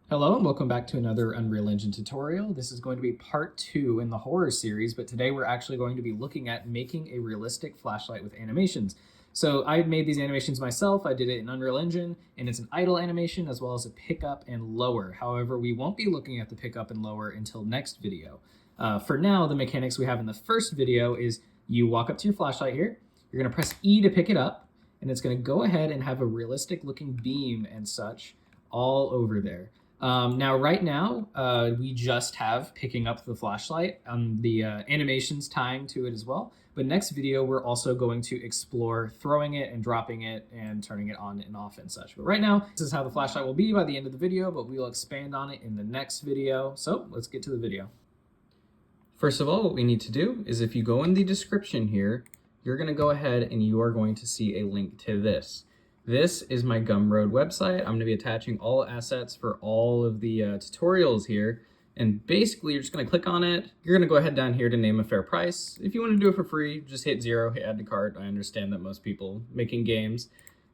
Hello and welcome back to another Unreal Engine tutorial. This is going to be part 2 in the horror series, but today we're actually going to be looking at making a realistic flashlight with animations. So I made these animations myself. I did it in Unreal Engine, and it's an idle animation as well as a pickup and lower. However, we won't be looking at the pickup and lower until next video. For now, the mechanics we have in the first video is you walk up to your flashlight here, you're going to press E to pick it up, and it's going to go ahead and have a realistic looking beam and such all over there. Now, right now, we just have picking up the flashlight and the animations tying to it as well. But next video, we're also going to explore throwing it and dropping it and turning it on and off and such. But right now, this is how the flashlight will be by the end of the video, but we will expand on it in the next video. So let's get to the video. First of all, what we need to do is if you go in the description here, you're going to go ahead and you are going to see a link to this. This is my Gumroad website. I'm going to be attaching all assets for all of the tutorials here. And basically, you're just going to click on it. You're going to go ahead down here to name a fair price. If you want to do it for free, just hit 0, hit add to cart. I understand that most people making games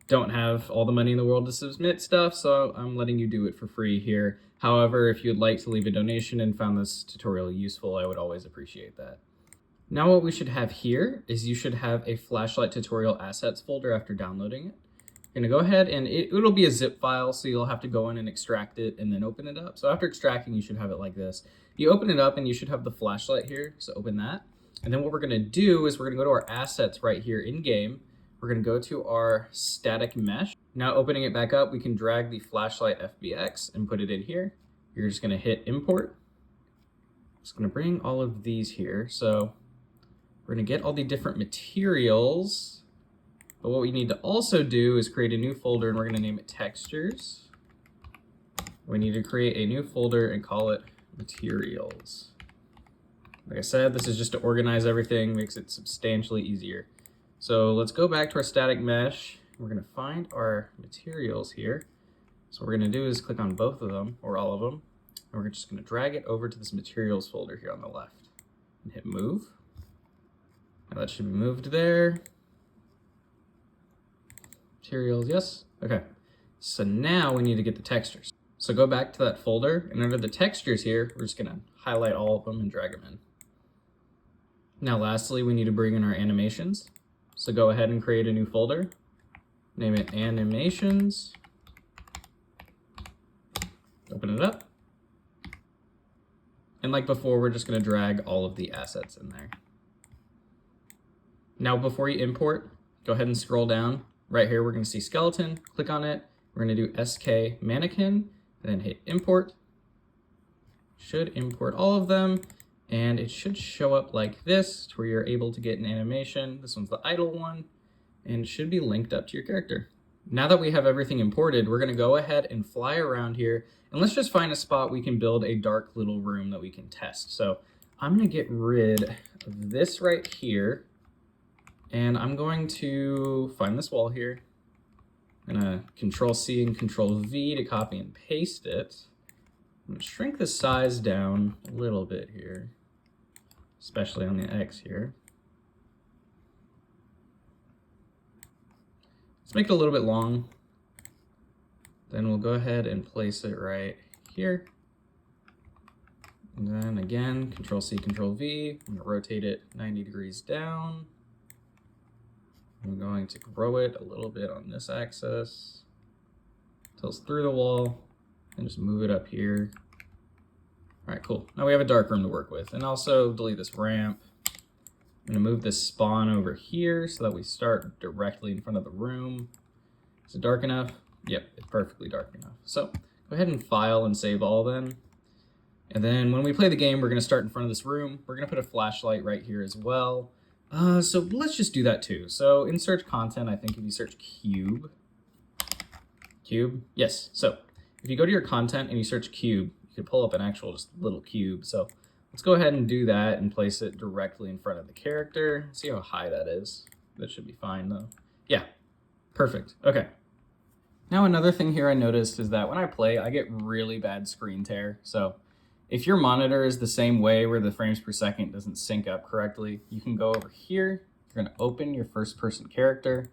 don't have all the money in the world to submit stuff, so I'm letting you do it for free here. However, if you'd like to leave a donation and found this tutorial useful, I would always appreciate that. Now what we should have here is you should have a flashlight tutorial assets folder after downloading it. You're gonna go ahead and it'll be a zip file, so you'll have to go in and extract it and then open it up. So after extracting, you should have it like this. You open it up and you should have the flashlight here, so open that. And then what we're gonna do is we're gonna go to our assets right here in game. We're gonna go to our static mesh. Now opening it back up, we can drag the flashlight FBX and put it in here. You're just gonna hit import. Just gonna bring all of these here. So we're gonna get all the different materials. But what we need to also do is create a new folder, and we're going to name it textures. We need to create a new folder and call it materials. Like I said, this is just to organize everything, makes it substantially easier. So let's go back to our static mesh. We're going to find our materials here. So what we're going to do is click on both of them, or all of them, and we're just going to drag it over to this materials folder here on the left and hit move. Now that should be moved there. Materials, yes. Okay, so now we need to get the textures. So go back to that folder, and under the textures here, we're just gonna highlight all of them and drag them in. Now lastly, we need to bring in our animations. So go ahead and create a new folder, name it animations, open it up. And like before, we're just gonna drag all of the assets in there. Now before you import, go ahead and scroll down. Right here, we're going to see skeleton, click on it. We're going to do SK mannequin, and then hit import. Should import all of them, and it should show up like this, to where you're able to get an animation. This one's the idle one, and it should be linked up to your character. Now that we have everything imported, we're going to go ahead and fly around here, and let's just find a spot we can build a dark little room that we can test. So I'm going to get rid of this right here. And I'm going to find this wall here. I'm gonna Control C and Control V to copy and paste it. I'm gonna shrink the size down a little bit here, especially on the X here. Let's make it a little bit long. Then we'll go ahead and place it right here. And then again, Control C, Control V. I'm gonna rotate it 90 degrees down. I'm going to grow it a little bit on this axis until it's through the wall, and just move it up here. All right, cool. Now we have a dark room to work with, and also delete this ramp. I'm gonna move this spawn over here so that we start directly in front of the room. Is it dark enough? Yep, it's perfectly dark enough. So go ahead and file and save all then. And then when we play the game, we're gonna start in front of this room. We're gonna put a flashlight right here as well. So let's just do that too. So in search content, I think if you search cube, yes. So if you go to your content and you search cube, you can pull up an actual just little cube. So let's go ahead and do that and place it directly in front of the character. See how high that is. That should be fine though. Yeah, perfect. Okay. Now another thing here I noticed is that when I play, I get really bad screen tear. So if your monitor is the same way where the frames per second doesn't sync up correctly, you can go over here. You're going to open your first person character.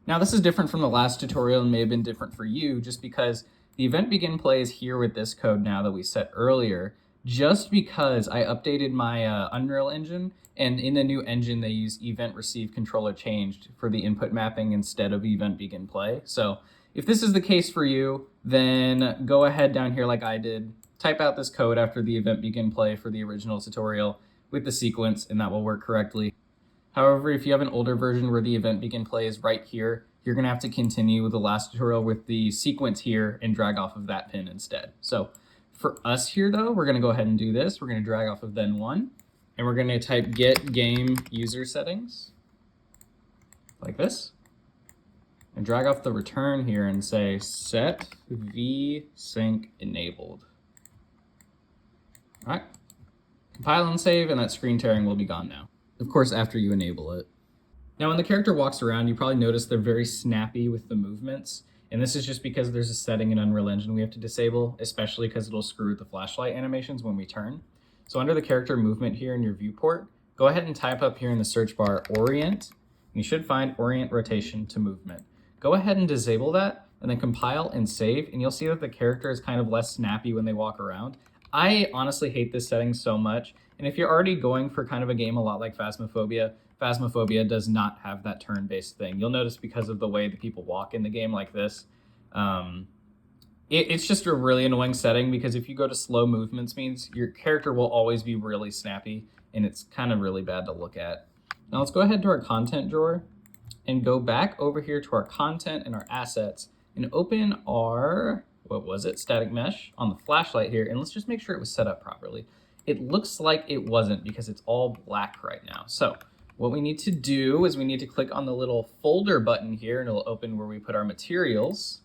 Now this is different from the last tutorial and may have been different for you just because The event begin play is here with this code now that we set earlier, just because I updated my Unreal Engine, and in the new engine they use event receive controller changed for the input mapping instead of event begin play. So if this is the case for you, then go ahead down here like I did, type out this code after the event begin play for the original tutorial with the sequence, and that will work correctly. However, if you have an older version where the event begin play is right here, you're gonna have to continue with the last tutorial with the sequence here and drag off of that pin instead. So for us here though, we're gonna go ahead and do this. We're gonna drag off of then one, and we're gonna type get game user settings, like this, and drag off the return here and say set vsync enabled. All right, compile and save, and that screen tearing will be gone now. Of course, after you enable it. Now, when the character walks around, you probably notice they're very snappy with the movements. And this is just because there's a setting in Unreal Engine we have to disable, especially because it'll screw with the flashlight animations when we turn. So under the character movement here in your viewport, go ahead and type up here in the search bar, orient. And you should find orient rotation to movement. Go ahead and disable that, and then compile and save, and you'll see that the character is kind of less snappy when they walk around. I honestly hate this setting so much. And if you're already going for kind of a game a lot like Phasmophobia, Phasmophobia does not have that turn-based thing. You'll notice because of the way the people walk in the game like this, it's just a really annoying setting, because if you go to slow movements means your character will always be really snappy, and it's kind of really bad to look at. Now let's go ahead to our content drawer and go back over here to our content and our assets and open our, what was it, static mesh on the flashlight here, and let's just make sure it was set up properly. It looks like it wasn't because it's all black right now. So what we need to do is we need to click on the little folder button here, and it'll open where we put our materials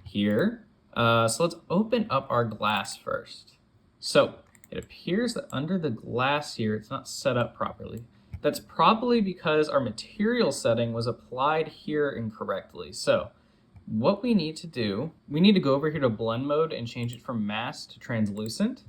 here. So let's open up our glass first. So it appears that under the glass here, it's not set up properly. That's probably because our material setting was applied here incorrectly. So what we need to do, we need to go over here to blend mode and change it from mask to translucent.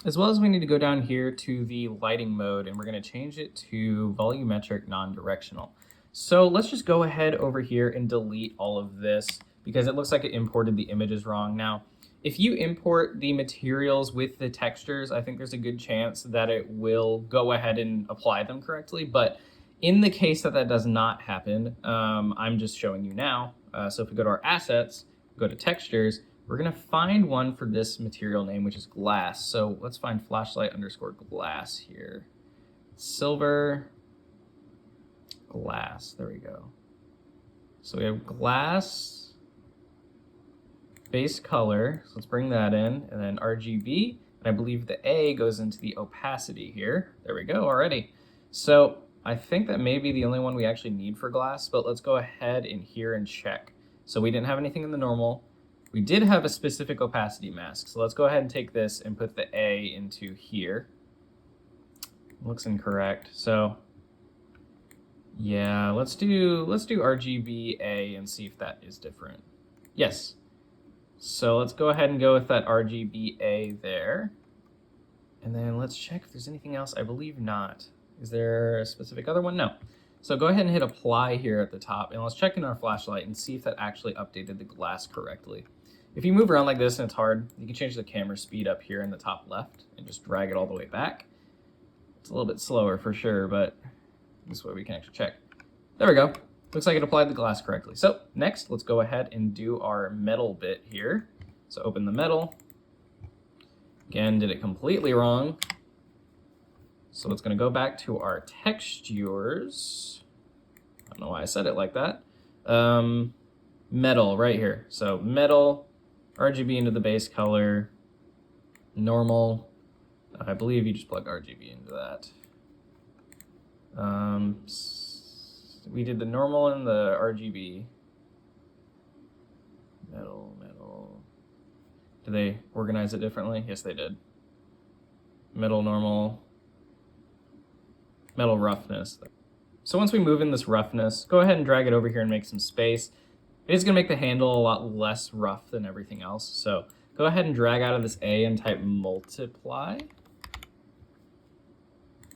As well as we need to go down here to the lighting mode, and we're going to change it to volumetric non-directional. So let's just go ahead over here and delete all of this because it looks like it imported the images wrong. Now, if you import the materials with the textures, I think there's a good chance that it will go ahead and apply them correctly. But in the case that that does not happen, I'm just showing you now. So if we go to our assets, go to textures, we're gonna find one for this material name, which is glass. So let's find flashlight underscore glass here. Silver glass, there we go. So we have glass base color, so let's bring that in, and then RGB, and I believe the A goes into the opacity here. There we go already. So I think that may be the only one we actually need for glass, but let's go ahead in here and check. So we didn't have anything in the normal. We did have a specific opacity mask, so let's go ahead and take this and put the A into here. Looks incorrect, so yeah, let's do RGB A and see if that is different. Yes, so let's go ahead and go with that RGB A there, and then let's check if there's anything else. I believe not. Is there a specific other one? No. So go ahead and hit apply here at the top, and let's check in our flashlight and see if that actually updated the glass correctly. If you move around like this and it's hard, you can change the camera speed up here in the top left and just drag it all the way back. It's a little bit slower for sure, but this way we can actually check. There we go. Looks like it applied the glass correctly. So next, let's go ahead and do our metal bit here. So open the metal. Again, did it completely wrong. So it's gonna go back to our textures. I don't know why I said it like that. Metal right here. So metal, RGB into the base color, normal. I believe you just plug RGB into that. We did the normal and the RGB. Metal. Did they organize it differently? Yes, they did. Metal, normal, metal roughness. So once we move in this roughness, go ahead and drag it over here and make some space. It's gonna make the handle a lot less rough than everything else. So go ahead and drag out of this A and type multiply.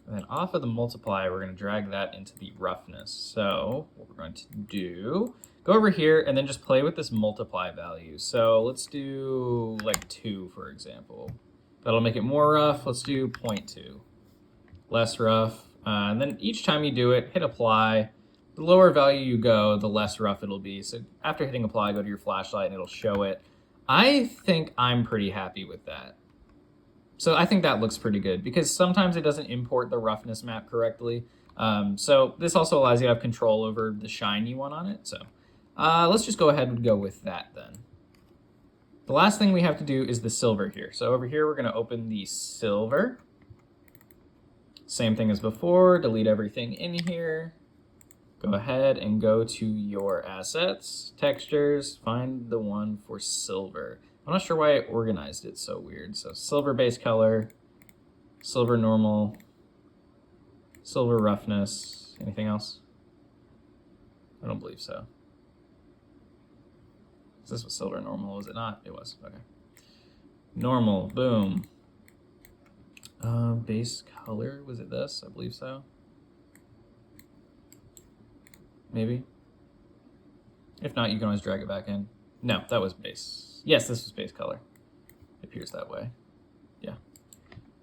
And then off of the multiply, we're gonna drag that into the roughness. So what we're going to do, go go over here and then just play with this multiply value. So let's do like 2, for example. That'll make it more rough. Let's do 0.2. Less rough. And then each time you do it, hit apply. The lower value you go, the less rough it'll be. So after hitting apply, go to your flashlight and it'll show it. I think I'm pretty happy with that. So I think that looks pretty good because sometimes it doesn't import the roughness map correctly. So this also allows you to have control over the shine you want on it. So let's just go ahead and go with that then. The last thing we have to do is the silver here. So over here, we're going to open the silver. Same thing as before, delete everything in here. Go ahead and go to your assets, textures, find the one for silver. I'm not sure why I organized it so weird. So silver base color, silver normal, silver roughness. Anything else? I don't believe so. Is this what silver normal, was it not? It was, okay. Normal, boom. Base color, was it this? I believe so. Maybe. If not, you can always drag it back in. No, that was base. Yes, this was base color. It appears that way. Yeah.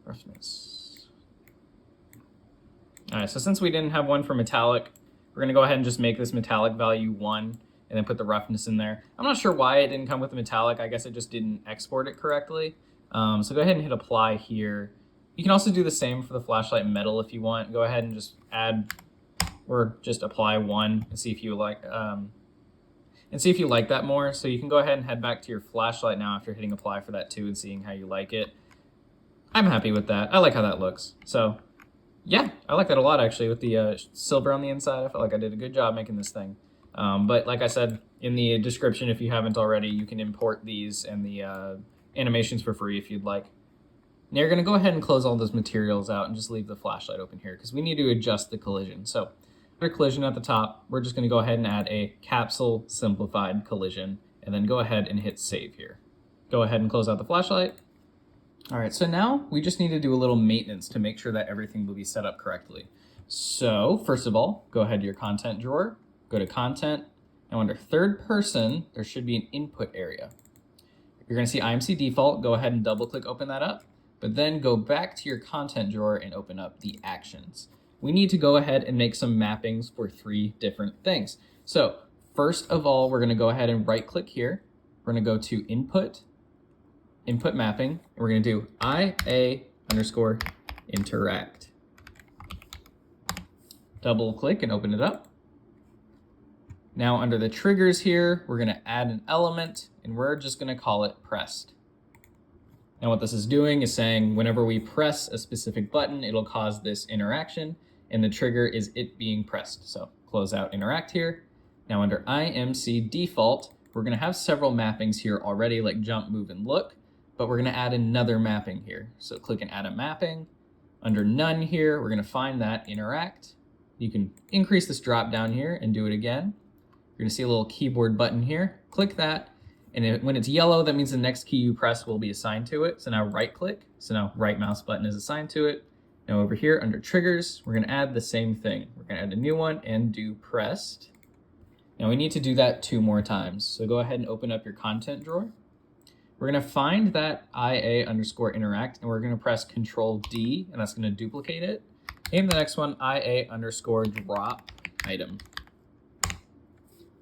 Roughness. All right, so since we didn't have one for metallic, we're gonna go ahead and just make this metallic value 1 and then put the roughness in there. I'm not sure why it didn't come with the metallic. I guess it just didn't export it correctly. So go ahead and hit apply here. You can also do the same for the flashlight metal if you want. Go ahead and just add or just apply 1 and see if you like that more. So you can go ahead and head back to your flashlight now after hitting apply for that too and seeing how you like it. I'm happy with that. I like how that looks. So yeah, I like that a lot actually with the silver on the inside. I felt like I did a good job making this thing. But like I said in the description, if you haven't already, you can import these and the animations for free if you'd like. Now you're going to go ahead and close all those materials out and just leave the flashlight open here because we need to adjust the collision. So under collision at the top, we're just going to go ahead and add a capsule simplified collision and then go ahead and hit save here. Go ahead and close out the flashlight. All right, so now we just need to do a little maintenance to make sure that everything will be set up correctly. So first of all, go ahead to your content drawer, go to content. Now under third person, there should be an input area. You're going to see IMC default. Go ahead and double click, open that up. But then go back to your content drawer and open up the actions. We need to go ahead and make some mappings for 3 different things. So first of all, we're going to go ahead and right click here. We're going to go to input mapping, and we're going to do IA_interact. Double click and open it up. Now under the triggers here, we're going to add an element and we're just going to call it pressed. Now what this is doing is saying whenever we press a specific button, it'll cause this interaction, and the trigger is it being pressed. So close out interact here. Now under IMC default, we're going to have several mappings here already like jump, move, and look, but we're going to add another mapping here. So click and add a mapping. Under none here, we're going to find that interact. You can increase this drop down here and do it again. You're going to see a little keyboard button here. Click that. And when it's yellow, that means the next key you press will be assigned to it. So now right click. So now right mouse button is assigned to it. Now over here under triggers, we're going to add the same thing. We're going to add a new one and do pressed. Now we need to do that 2 more times. So go ahead and open up your content drawer. We're going to find that IA_interact and we're going to press Control D and that's going to duplicate it. And the next one, IA_drop item.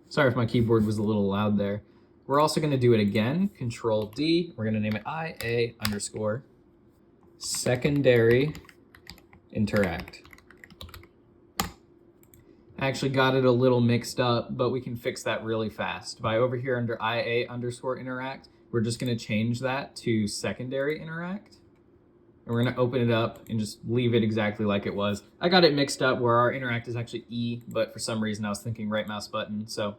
Sorry if my keyboard was a little loud there. We're also going to do it again, Control D. We're going to name it IA_secondary interact. I actually got it a little mixed up, but we can fix that really fast. By over here under IA_interact, we're just going to change that to secondary interact. And we're going to open it up and just leave it exactly like it was. I got it mixed up where our interact is actually E, but for some reason I was thinking right mouse button. So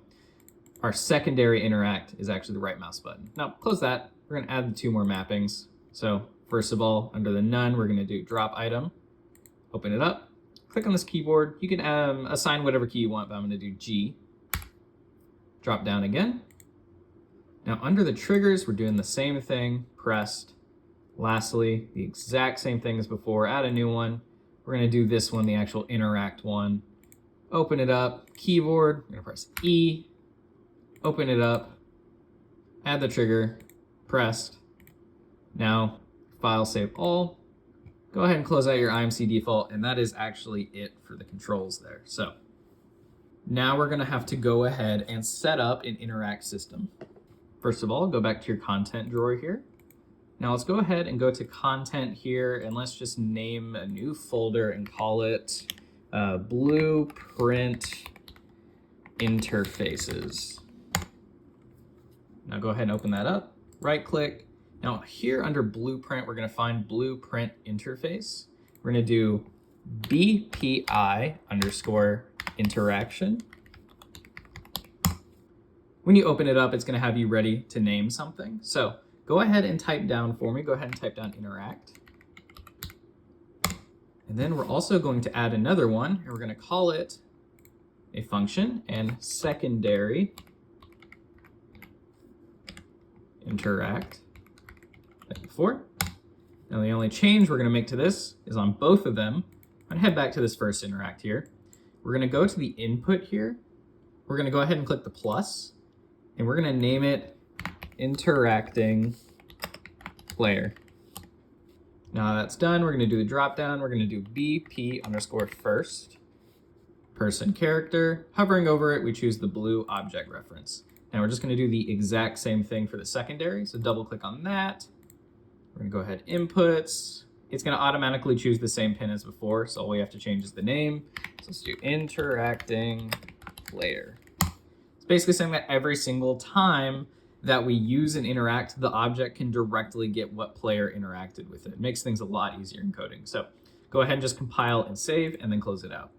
our secondary interact is actually the right mouse button. Now close that. We're going to add the 2 more mappings. So first of all, under the none, we're going to do drop item. Open it up. Click on this keyboard. You can assign whatever key you want, but I'm going to do G. Drop down again. Now under the triggers, we're doing the same thing, pressed. Lastly, the exact same thing as before, add a new one. We're going to do this one, the actual interact one. Open it up, keyboard, I'm going to press E. open it up, add the trigger, pressed. Now, file save all. Go ahead and close out your IMC default, and that is actually it for the controls there. So now we're gonna have to go ahead and set up an interact system. First of all, go back to your content drawer here. Now let's go ahead and go to content here, and let's just name a new folder and call it Blueprint Interfaces. Now go ahead and open that up, right click. Now here under Blueprint, we're gonna find Blueprint Interface. We're gonna do BPI underscore interaction. When you open it up, it's gonna have you ready to name something. So go ahead and type down for me, go ahead and type down interact. And then we're also going to add another one, and we're gonna call it a function and secondary interact like before. Now the only change we're gonna make to this is on both of them. I'm gonna head back to this first interact here. We're gonna go to the input here. We're gonna go ahead and click the plus, and we're gonna name it interacting player. Now that's done, we're gonna do the drop down. We're gonna do BP underscore first person character. Hovering over it, we choose the blue object reference. Now we're just gonna do the exact same thing for the secondary. So double click on that. We're gonna go ahead, inputs. It's gonna automatically choose the same pin as before. So all we have to change is the name. So let's do interacting player. It's basically saying that every single time that we use and interact, the object can directly get what player interacted with it. It makes things a lot easier in coding. So go ahead and just compile and save and then close it out.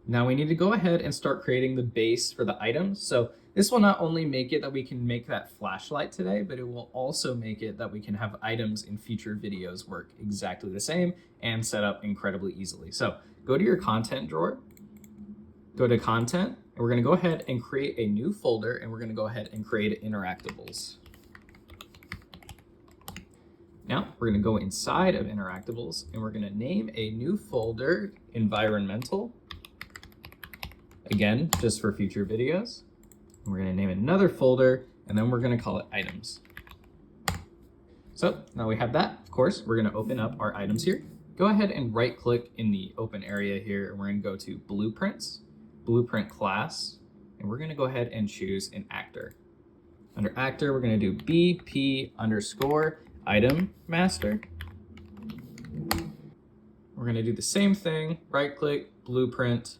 Now we need to go ahead and start creating the base for the items. So this will not only make it that we can make that flashlight today, but it will also make it that we can have items in future videos work exactly the same and set up incredibly easily. So go to your content drawer, go to content, and we're gonna go ahead and create a new folder, and we're gonna go ahead and create interactables. Now we're gonna go inside of interactables, and we're gonna name a new folder, environmental. Again, just for future videos. And we're gonna name another folder, and then we're gonna call it items. So now we have that, of course, we're gonna open up our items here. Go ahead and right click in the open area here, and we're gonna go to blueprints, blueprint class, and we're gonna go ahead and choose an actor. Under actor, we're gonna do BP underscore item master. We're gonna do the same thing, right click, blueprint,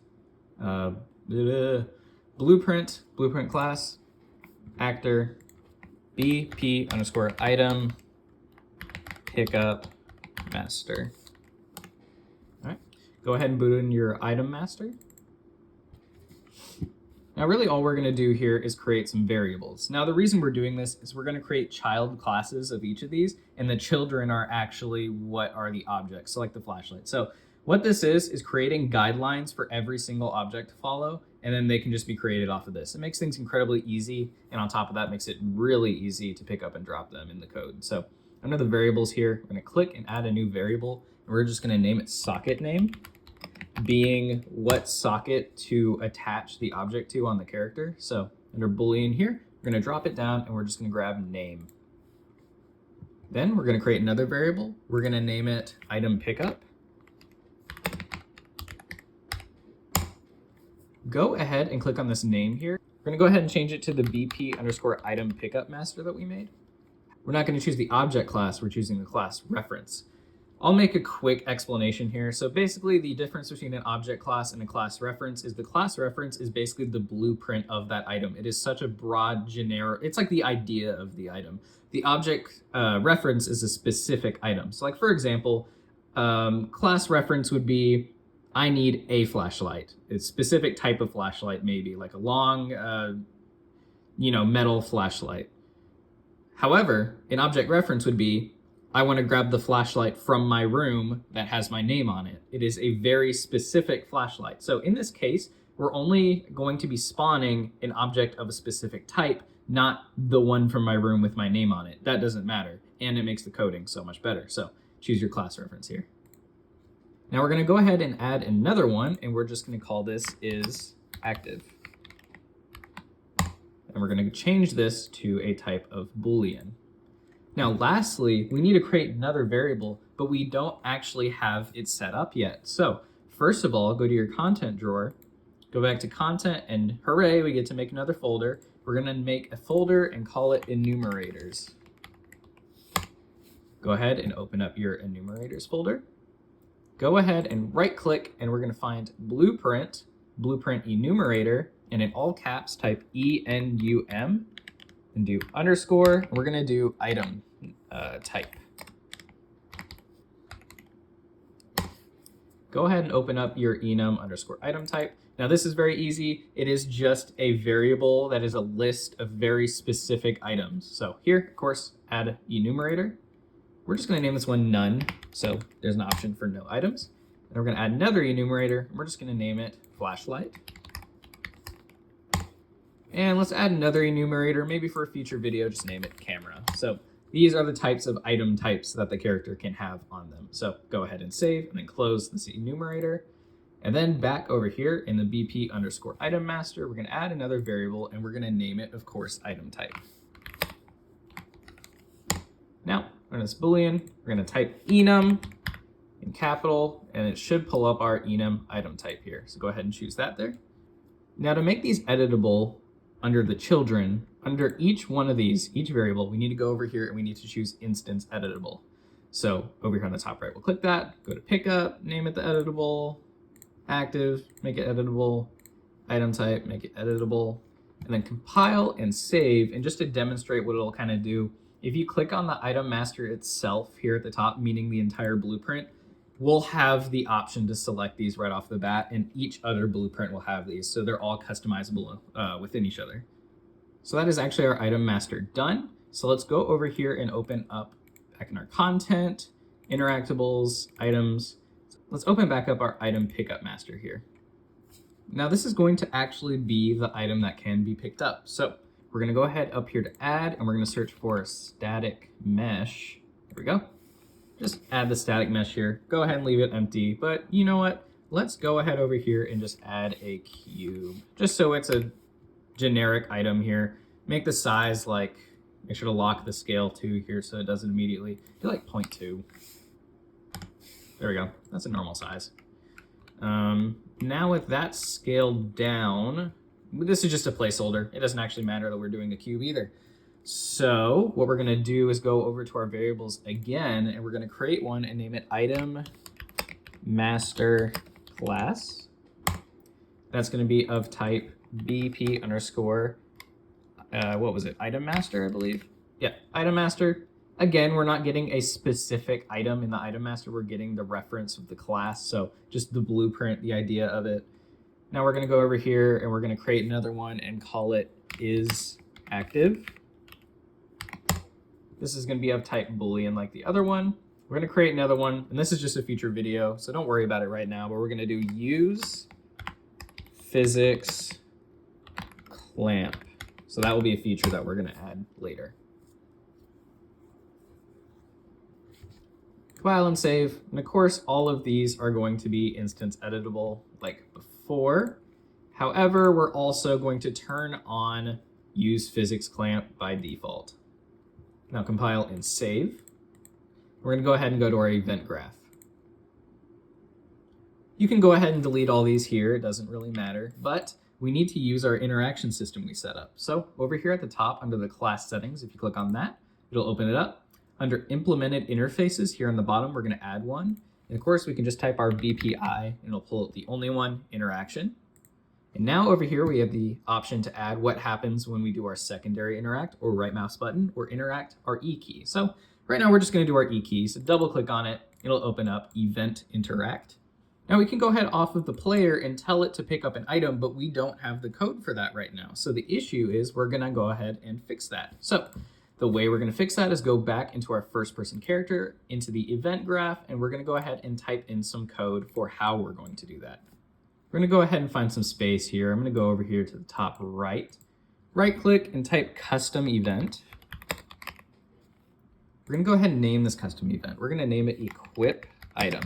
blueprint class, actor, BP underscore item, pickup master. All right, go ahead and boot in your item master. Now really all we're gonna do here is create some variables. Now the reason we're doing this is we're gonna create child classes of each of these, and the children are actually what are the objects, so like the flashlight. So what this is creating guidelines for every single object to follow, and then they can just be created off of this. It makes things incredibly easy, and on top of that makes it really easy to pick up and drop them in the code. So under the variables here, I'm gonna click and add a new variable, and we're just gonna name it socket name, being what socket to attach the object to on the character. So under Boolean here, we're gonna drop it down, and we're just gonna grab name. Then we're gonna create another variable. We're gonna name it item pickup. Go ahead and click on this name here. We're gonna go ahead and change it to the BP underscore item pickup master that we made. We're not gonna choose the object class, we're choosing the class reference. I'll make a quick explanation here. So basically the difference between an object class and a class reference is the class reference is basically the blueprint of that item. It is such a broad generic, it's like the idea of the item. The object reference is a specific item. So like for example, class reference would be, I need a flashlight. It's a specific type of flashlight, maybe like a long, metal flashlight. However, an object reference would be, I want to grab the flashlight from my room that has my name on it. It is a very specific flashlight. So in this case, we're only going to be spawning an object of a specific type, not the one from my room with my name on it. That doesn't matter. And it makes the coding so much better. So choose your class reference here. Now we're going to go ahead and add another one, and we're just going to call this is active. And we're going to change this to a type of Boolean. Now, lastly, we need to create another variable, but we don't actually have it set up yet. So first of all, go to your content drawer, go back to content, and hooray, we get to make another folder. We're going to make a folder and call it enumerators. Go ahead and open up your enumerators folder. Go ahead and right click, and we're going to find blueprint enumerator, and in all caps type ENUM and do underscore, and we're going to do item type. Go ahead and open up your enum underscore item type. Now this is very easy. It is just a variable that is a list of very specific items. So here, of course, add enumerator. We're just going to name this one none. So there's an option for no items. And we're going to add another enumerator, and we're just going to name it flashlight. And let's add another enumerator, maybe for a future video, just name it camera. So these are the types of item types that the character can have on them. So go ahead and save, and then close this enumerator. And then back over here in the BP underscore item master, we're going to add another variable, and we're going to name it, of course, item type. Now, on this Boolean, we're going to type enum in capital, and it should pull up our enum item type here. So go ahead and choose that there. Now to make these editable under the children, under each one of these, each variable, we need to go over here and we need to choose instance editable. So over here on the top right, we'll click that, go to pickup, name it the editable, active, make it editable, item type, make it editable, and then compile and save. And just to demonstrate what it'll kind of do, if you click on the item master itself here at the top, meaning the entire blueprint, we'll have the option to select these right off the bat, and each other blueprint will have these. So they're all customizable within each other. So that is actually our item master done. So let's go over here and open up back in our content, interactables, items. Let's open back up our item pickup master here. Now this is going to actually be the item that can be picked up. So we're going to go ahead up here to add, and we're going to search for static mesh. There we go. Just add the static mesh here. Go ahead and leave it empty, but you know what? Let's go ahead over here and just add a cube, just so it's a generic item here. Make the size make sure to lock the scale to here so it doesn't immediately do like 0.2. There we go. That's a normal size. Now with that scaled down, this is just a placeholder. It doesn't actually matter that we're doing a cube either. So what we're going to do is go over to our variables again, and we're going to create one and name it item master class. That's going to be of type BP underscore, what was it? Item master, I believe. Yeah, item master. Again, we're not getting a specific item in the item master. We're getting the reference of the class. So just the blueprint, the idea of it. Now we're going to go over here and we're going to create another one and call it is active. This is going to be of type Boolean like the other one. We're going to create another one, and this is just a future video, so don't worry about it right now, but we're going to do use physics clamp. So that will be a feature that we're going to add later. Compile and save. And of course, all of these are going to be instance editable like before. However, we're also going to turn on use physics clamp by default. Now compile and save. We're going to go ahead and go to our event graph. You can go ahead and delete all these here. It doesn't really matter, but we need to use our interaction system we set up. So over here at the top under the class settings, if you click on that, it'll open it up. Under implemented interfaces here on the bottom, we're going to add one. And of course, we can just type our BPI and it'll pull up the only one, interaction. And now over here, we have the option to add what happens when we do our secondary interact or right mouse button or interact our E key. So right now we're just going to do our E key. So double click on it. It'll open up event interact. Now we can go ahead off of the player and tell it to pick up an item, but we don't have the code for that right now. So the issue is we're going to go ahead and fix that. So the way we're going to fix that is go back into our first person character, into the event graph, and we're going to go ahead and type in some code for how we're going to do that. We're going to go ahead and find some space here. I'm going to go over here to the top right click and type custom event. We're going to go ahead and name this custom event. We're going to name it equip item.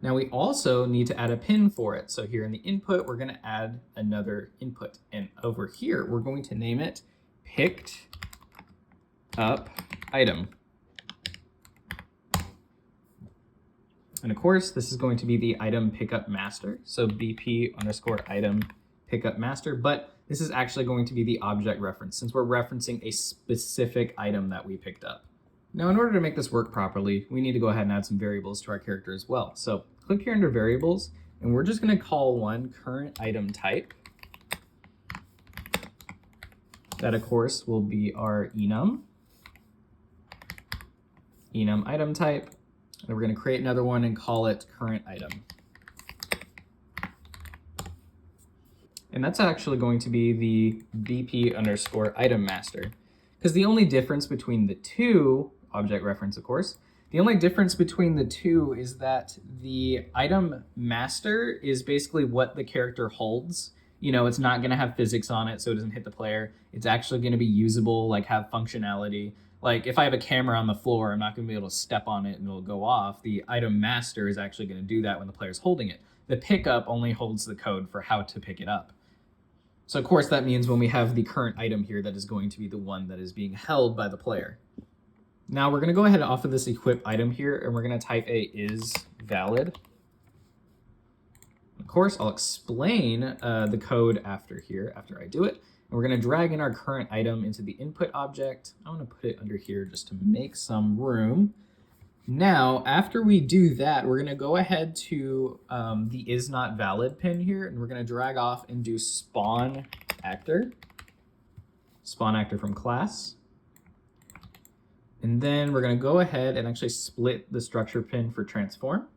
Now we also need to add a pin for it. So here in the input, we're going to add another input. And over here, we're going to name it picked up item. And of course, this is going to be the item pickup master. So BP underscore item pickup master, but this is actually going to be the object reference since we're referencing a specific item that we picked up. Now, in order to make this work properly, we need to go ahead and add some variables to our character as well. So click here under variables, and we're just going to call one current item type. That, of course, will be our enum item type. And we're going to create another one and call it current item. And that's actually going to be the BP underscore item master. Because the only difference between the two, object reference of course, the only difference between the two is that the item master is basically what the character holds. You know, it's not going to have physics on it, so it doesn't hit the player. It's actually going to be usable, like have functionality. Like if I have a camera on the floor, I'm not going to be able to step on it and it'll go off. The item master is actually going to do that when the player's holding it. The pickup only holds the code for how to pick it up. So of course that means when we have the current item here, that is going to be the one that is being held by the player. Now we're going to go ahead off of this equip item here, and we're going to type a is valid. Of course, I'll explain the code after I do it. And we're going to drag in our current item into the input object. I'm going to put it under here just to make some room. Now, after we do that, we're going to go ahead to the is not valid pin here, and we're going to drag off and do spawn actor from class. And then we're going to go ahead and actually split the structure pin for transform.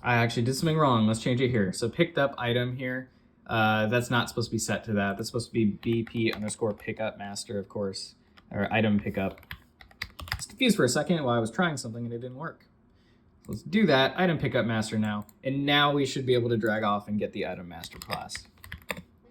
I actually did something wrong. Let's change it here. So picked up item here. That's not supposed to be set to that. That's supposed to be BP underscore pickup master, of course, or item pickup. I was confused for a second while I was trying something and it didn't work. So let's do that, item pickup master now. And now we should be able to drag off and get the item master class.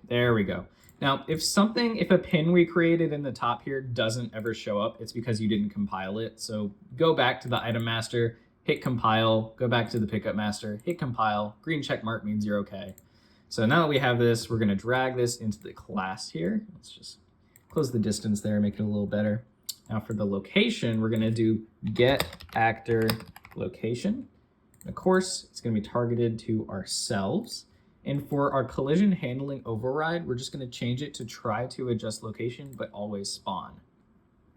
There we go. Now, if a pin we created in the top here doesn't ever show up, it's because you didn't compile it. So go back to the item master, hit compile, go back to the pickup master, hit compile, green check mark means you're okay. So now that we have this, we're gonna drag this into the class here. Let's just close the distance there, make it a little better. Now for the location, we're gonna do get actor location. Of course, it's gonna be targeted to ourselves. And for our collision handling override, we're just gonna change it to try to adjust location, but always spawn.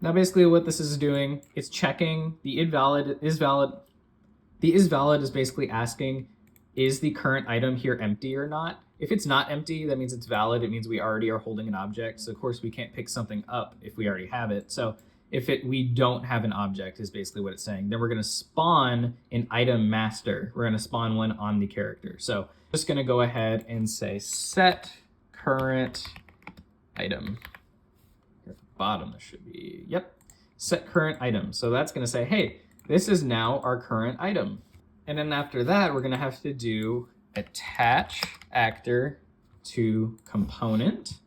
Now basically what this is doing, it's checking the is valid. The is valid is basically asking, is the current item here empty or not? If it's not empty, that means it's valid. It means we already are holding an object. So of course we can't pick something up if we already have it. So if we don't have an object is basically what it's saying. Then we're gonna spawn an item master. We're gonna spawn one on the character. So just gonna go ahead and say set current item. Here at the bottom there should be, yep, set current item. So that's gonna say, hey, this is now our current item. And then after that, we're gonna have to do attach actor to component.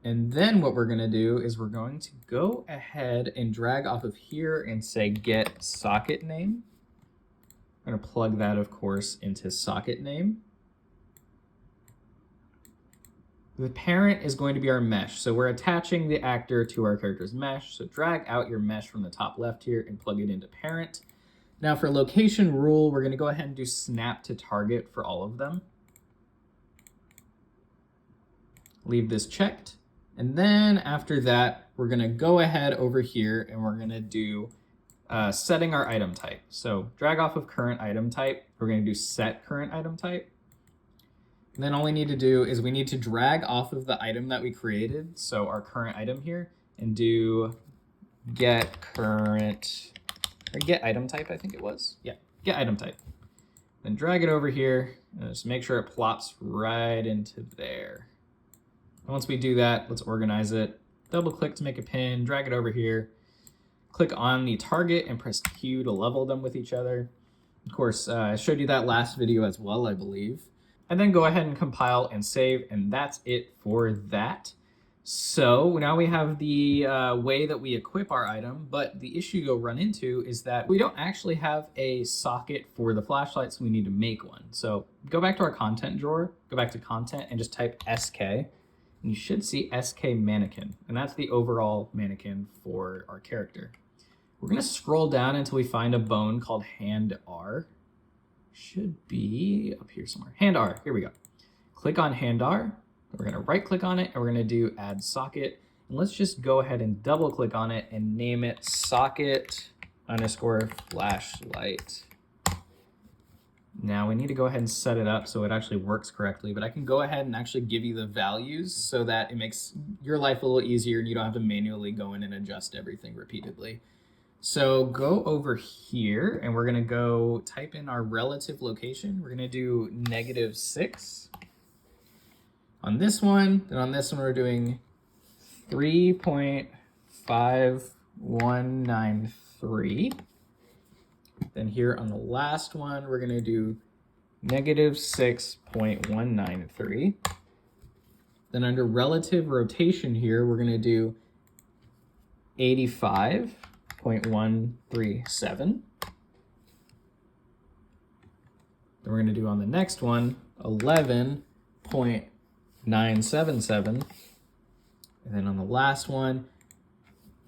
And then what we're gonna do is we're going to go ahead and drag off of here and say get socket name. We're gonna plug that, of course, into socket name. The parent is going to be our mesh. So we're attaching the actor to our character's mesh. So drag out your mesh from the top left here and plug it into parent. Now for location rule, we're gonna go ahead and do snap to target for all of them. Leave this checked. And then after that, we're gonna go ahead over here and we're gonna do setting our item type. So drag off of current item type. We're gonna do set current item type. And then all we need to do is we need to drag off of the item that we created. So our current item here and do get current, or get item type, I think it was. Yeah, get item type. Then drag it over here and just make sure it plops right into there. And once we do that, let's organize it. Double click to make a pin, drag it over here. Click on the target and press Q to level them with each other. Of course, I showed you that last video as well, I believe. And then go ahead and compile and save, and that's it for that. So now we have the way that we equip our item, but the issue you'll run into is that we don't actually have a socket for the flashlight, so we need to make one. So go back to our content drawer, go back to content, and just type SK, and you should see SK mannequin, and that's the overall mannequin for our character. We're gonna scroll down until we find a bone called hand R. Should be up here somewhere. Hand R, here we go. Click on hand R. We're gonna right click on it and we're gonna do add socket. And let's just go ahead and double click on it and name it socket underscore flashlight. Now we need to go ahead and set it up so it actually works correctly, but I can go ahead and actually give you the values so that it makes your life a little easier and you don't have to manually go in and adjust everything repeatedly. So go over here and we're gonna go type in our relative location. We're gonna do -6. On this one, then on this one, we're doing 3.5193. Then here on the last one, we're gonna do -6.193. Then under relative rotation here, we're gonna do 85.137. Then we're gonna do on the next one, 11.977, and then on the last one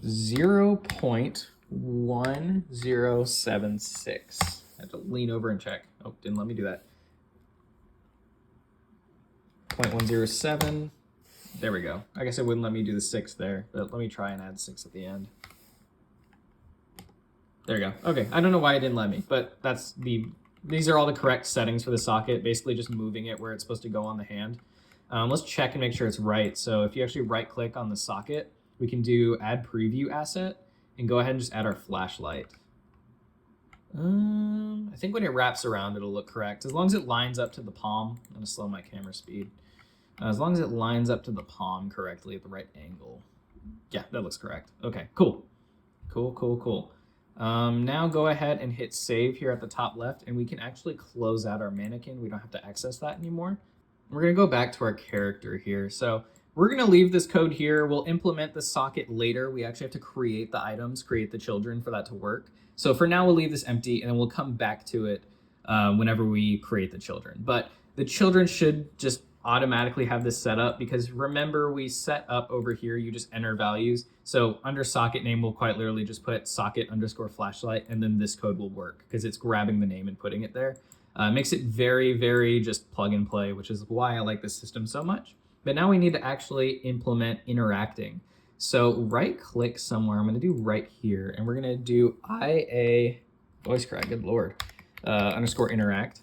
0.1076. I have to lean over and check. Oh, didn't let me do that. 0.107. There we go. I guess it wouldn't let me do the 6 there, but let me try and add 6 at the end. There we go. Okay, I don't know why it didn't let me, but these are all the correct settings for the socket, basically just moving it where it's supposed to go on the hand. Let's check and make sure it's right. So if you actually right click on the socket, we can do add preview asset and go ahead and just add our flashlight. I think when it wraps around, it'll look correct. As long as it lines up to the palm. I'm gonna slow my camera speed. As long as it lines up to the palm correctly at the right angle. Yeah, that looks correct. Okay, cool. Cool. Now go ahead and hit save here at the top left, and we can actually close out our mannequin. We don't have to access that anymore. We're gonna go back to our character here. So we're gonna leave this code here. We'll implement the socket later. We actually have to create the items, create the children for that to work. So for now, we'll leave this empty and then we'll come back to it whenever we create the children. But the children should just automatically have this set up because remember we set up over here, you just enter values. So under socket name, we'll quite literally just put socket underscore flashlight and then this code will work because it's grabbing the name and putting it there. Makes it very, very just plug and play, which is why I like this system so much. But now we need to actually implement interacting. So right click somewhere, I'm gonna do right here, and we're gonna do IA, voice crack, good Lord, underscore interact.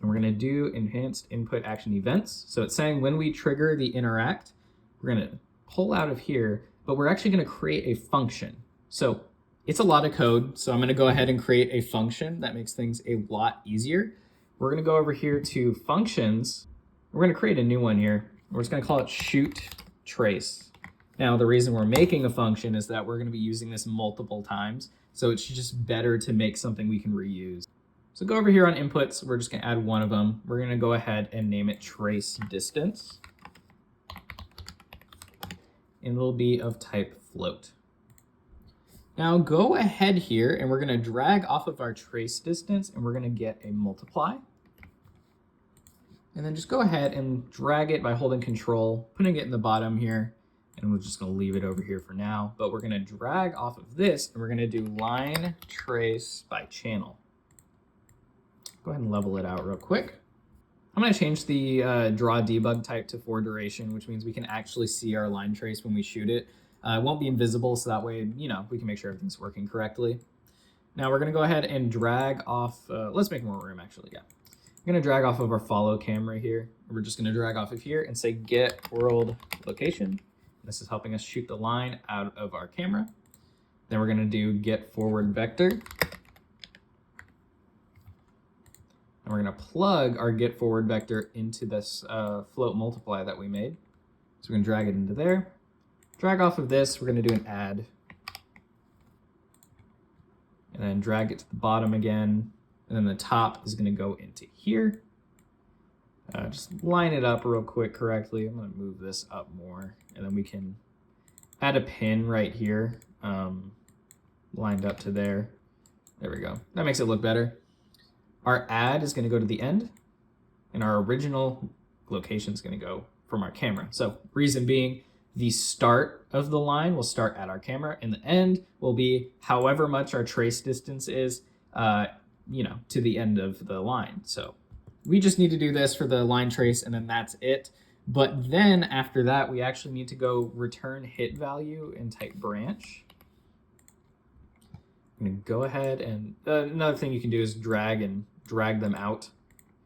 And we're gonna do enhanced input action events. So it's saying when we trigger the interact, we're gonna pull out of here, but we're actually gonna create a function. So it's a lot of code, so I'm gonna go ahead and create a function that makes things a lot easier. We're gonna go over here to functions. We're gonna create a new one here. We're just gonna call it shoot trace. Now, the reason we're making a function is that we're gonna be using this multiple times, so it's just better to make something we can reuse. So go over here on inputs, we're just gonna add one of them. We're gonna go ahead and name it trace distance. And it'll be of type float. Now go ahead here and we're gonna drag off of our trace distance and we're gonna get a multiply. And then just go ahead and drag it by holding control, putting it in the bottom here, and we're just gonna leave it over here for now. But we're gonna drag off of this and we're gonna do line trace by channel. Go ahead and level it out real quick. I'm gonna change the draw debug type to for duration, which means we can actually see our line trace when we shoot it. It won't be invisible, so that way, we can make sure everything's working correctly. Now we're gonna go ahead and drag off, let's make more room actually, yeah. I'm gonna drag off of our follow camera here. We're just gonna drag off of here and say get world location. This is helping us shoot the line out of our camera. Then we're gonna do get forward vector. And we're gonna plug our get forward vector into this float multiply that we made. So we're gonna drag it into there. Drag off of this, we're gonna do an add. And then drag it to the bottom again. And then the top is gonna go into here. Just line it up real quick correctly. I'm going to move this up more, and then we can add a pin right here, lined up to there. There we go. That makes it look better. Our add is going to go to the end, and our original location is going to go from our camera. So reason being, the start of the line will start at our camera, and the end will be however much our trace distance is, to the end of the line. So we just need to do this for the line trace, and then that's it. But then after that, we actually need to go return hit value and type branch. I'm going to go ahead and another thing you can do is drag them out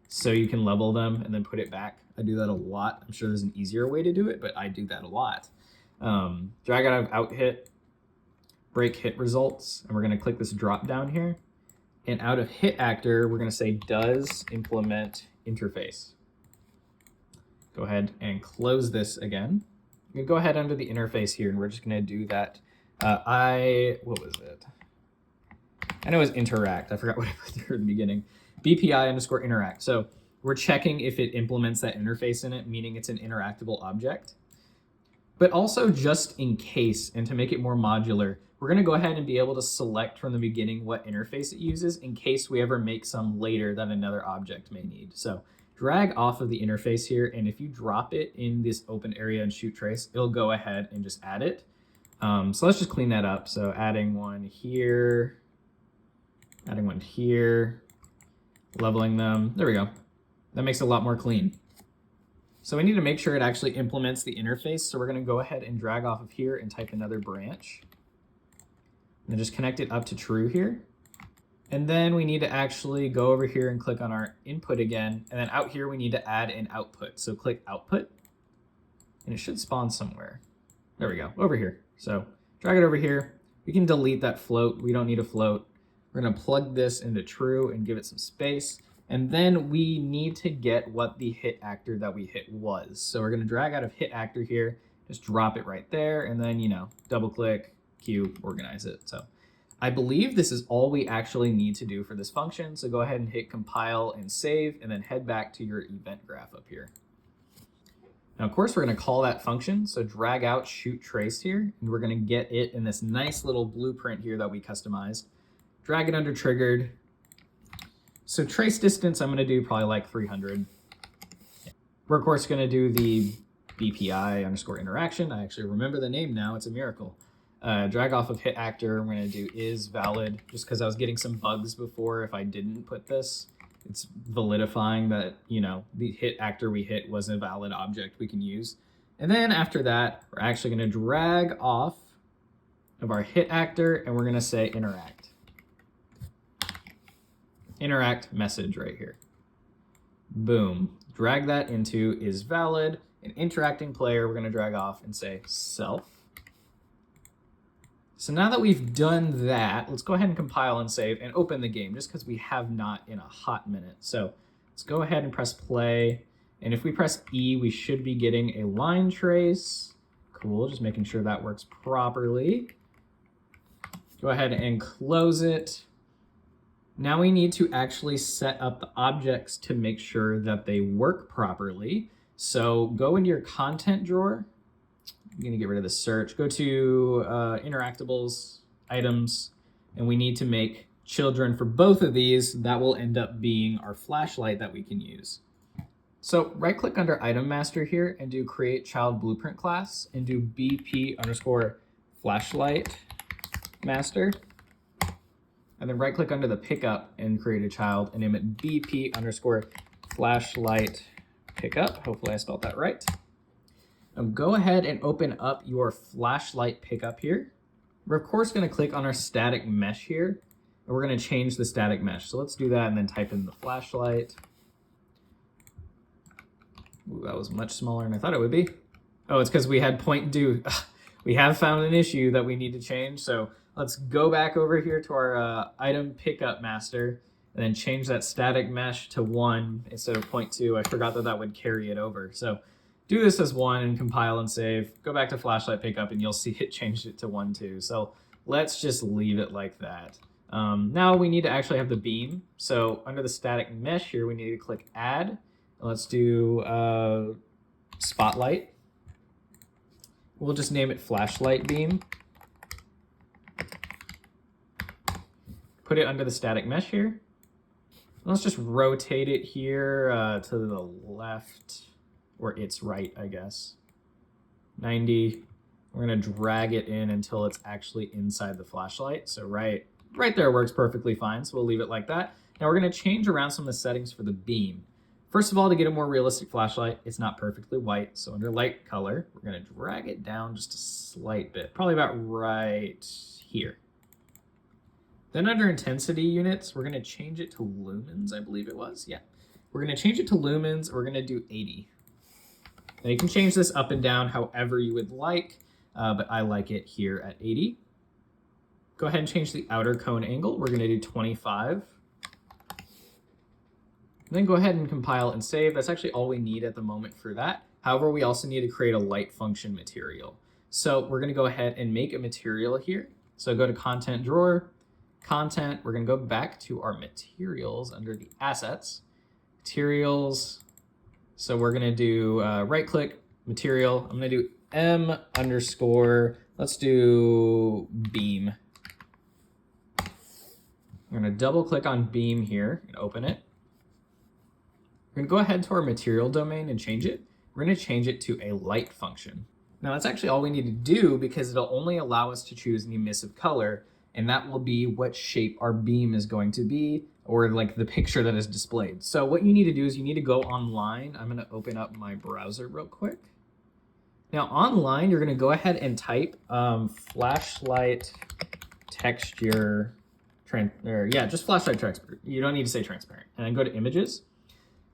so you can level them and then put it back. I do that a lot. I'm sure there's an easier way to do it, but I do that a lot. Drag out of out hit, break hit results, and we're going to click this drop down here. And out of hit actor, we're going to say does implement interface. Go ahead and close this again. I'm going to go ahead under the interface here, and we're just going to do that. What was it? I know it was interact. I forgot what I put there at the beginning. BPI underscore interact. So we're checking if it implements that interface in it, meaning it's an interactable object. But also just in case, and to make it more modular, we're going to go ahead and be able to select from the beginning what interface it uses in case we ever make some later that another object may need. So drag off of the interface here, and if you drop it in this open area and shoot trace, it'll go ahead and just add it. So let's just clean that up. So adding one here, leveling them. There we go. That makes it a lot more clean. So we need to make sure it actually implements the interface. So we're going to go ahead and drag off of here and type another branch. And then just connect it up to true here. And then we need to actually go over here and click on our input again. And then out here, we need to add an output. So click output, and it should spawn somewhere. There we go, over here. So drag it over here. We can delete that float. We don't need a float. We're going to plug this into true and give it some space. And then we need to get what the hit actor that we hit was. So we're going to drag out of hit actor here, just drop it right there, and then, double click, Q, organize it. So I believe this is all we actually need to do for this function. So go ahead and hit compile and save, and then head back to your event graph up here. Now, of course, we're going to call that function. So drag out shoot trace here, and we're going to get it in this nice little blueprint here that we customized. Drag it under triggered. So trace distance, I'm going to do probably like 300. We're, of course, going to do the BPI underscore interaction. I actually remember the name now. It's a miracle. Drag off of hit actor. I'm going to do is valid just because I was getting some bugs before if I didn't put this. It's validifying that, the hit actor we hit was a valid object we can use. And then after that, we're actually going to drag off of our hit actor, and we're going to say interact. Interact message right here. Boom. Drag that into is valid. An interacting player, we're going to drag off and say self. So now that we've done that, let's go ahead and compile and save and open the game just because we have not in a hot minute. So let's go ahead and press play. And if we press E, we should be getting a line trace. Cool, just making sure that works properly. Go ahead and close it. Now we need to actually set up the objects to make sure that they work properly. So go into your content drawer. I'm going to get rid of the search. Go to interactables, items, and we need to make children for both of these. That will end up being our flashlight that we can use. So right click under item master here and do create child blueprint class and do BP underscore flashlight master. And then right click under the pickup and create a child and name it BP underscore flashlight pickup. Hopefully I spelled that right. Now go ahead and open up your flashlight pickup here. We're of course going to click on our static mesh here, and we're going to change the static mesh. So let's do that and then type in the flashlight. Ooh, that was much smaller than I thought it would be. Oh, it's because we had point do. We have found an issue that we need to change. So let's go back over here to our item pickup master and then change that static mesh to 1 instead of 0.2. I forgot that that would carry it over. So do this as 1 and compile and save. Go back to flashlight pickup and you'll see it changed it to 1 too. So let's just leave it like that. Now we need to actually have the beam. So under the static mesh here, we need to click add Let's do spotlight. We'll just name it flashlight beam. Put it under the static mesh here. Let's just rotate it here to the left, or its right, I guess. 90. We're gonna drag it in until it's actually inside the flashlight. So right there works perfectly fine. So we'll leave it like that. Now we're gonna change around some of the settings for the beam. First of all, to get a more realistic flashlight, it's not perfectly white. So under light color, we're gonna drag it down just a slight bit, probably about right here. Then under intensity units, we're gonna change it to lumens, I believe it was. Yeah, we're gonna change it to lumens. We're gonna do 80. Now you can change this up and down however you would like, but I like it here at 80. Go ahead and change the outer cone angle. We're gonna do 25. And then go ahead and compile and save. That's actually all we need at the moment for that. However, we also need to create a light function material. So we're gonna go ahead and make a material here. So go to content drawer, content, we're gonna go back to our materials under the assets, materials. So we're gonna do right click, material. I'm gonna do M underscore, let's do beam. We're gonna double click on beam here and open it. We're gonna go ahead to our material domain and change it. We're gonna change it to a light function. Now that's actually all we need to do because it'll only allow us to choose an emissive color, and that will be what shape our beam is going to be, or like the picture that is displayed. So what you need to do is you need to go online. I'm gonna open up my browser real quick. Now online, you're gonna go ahead and type flashlight texture, just flashlight texture. You don't need to say transparent. And then go to images.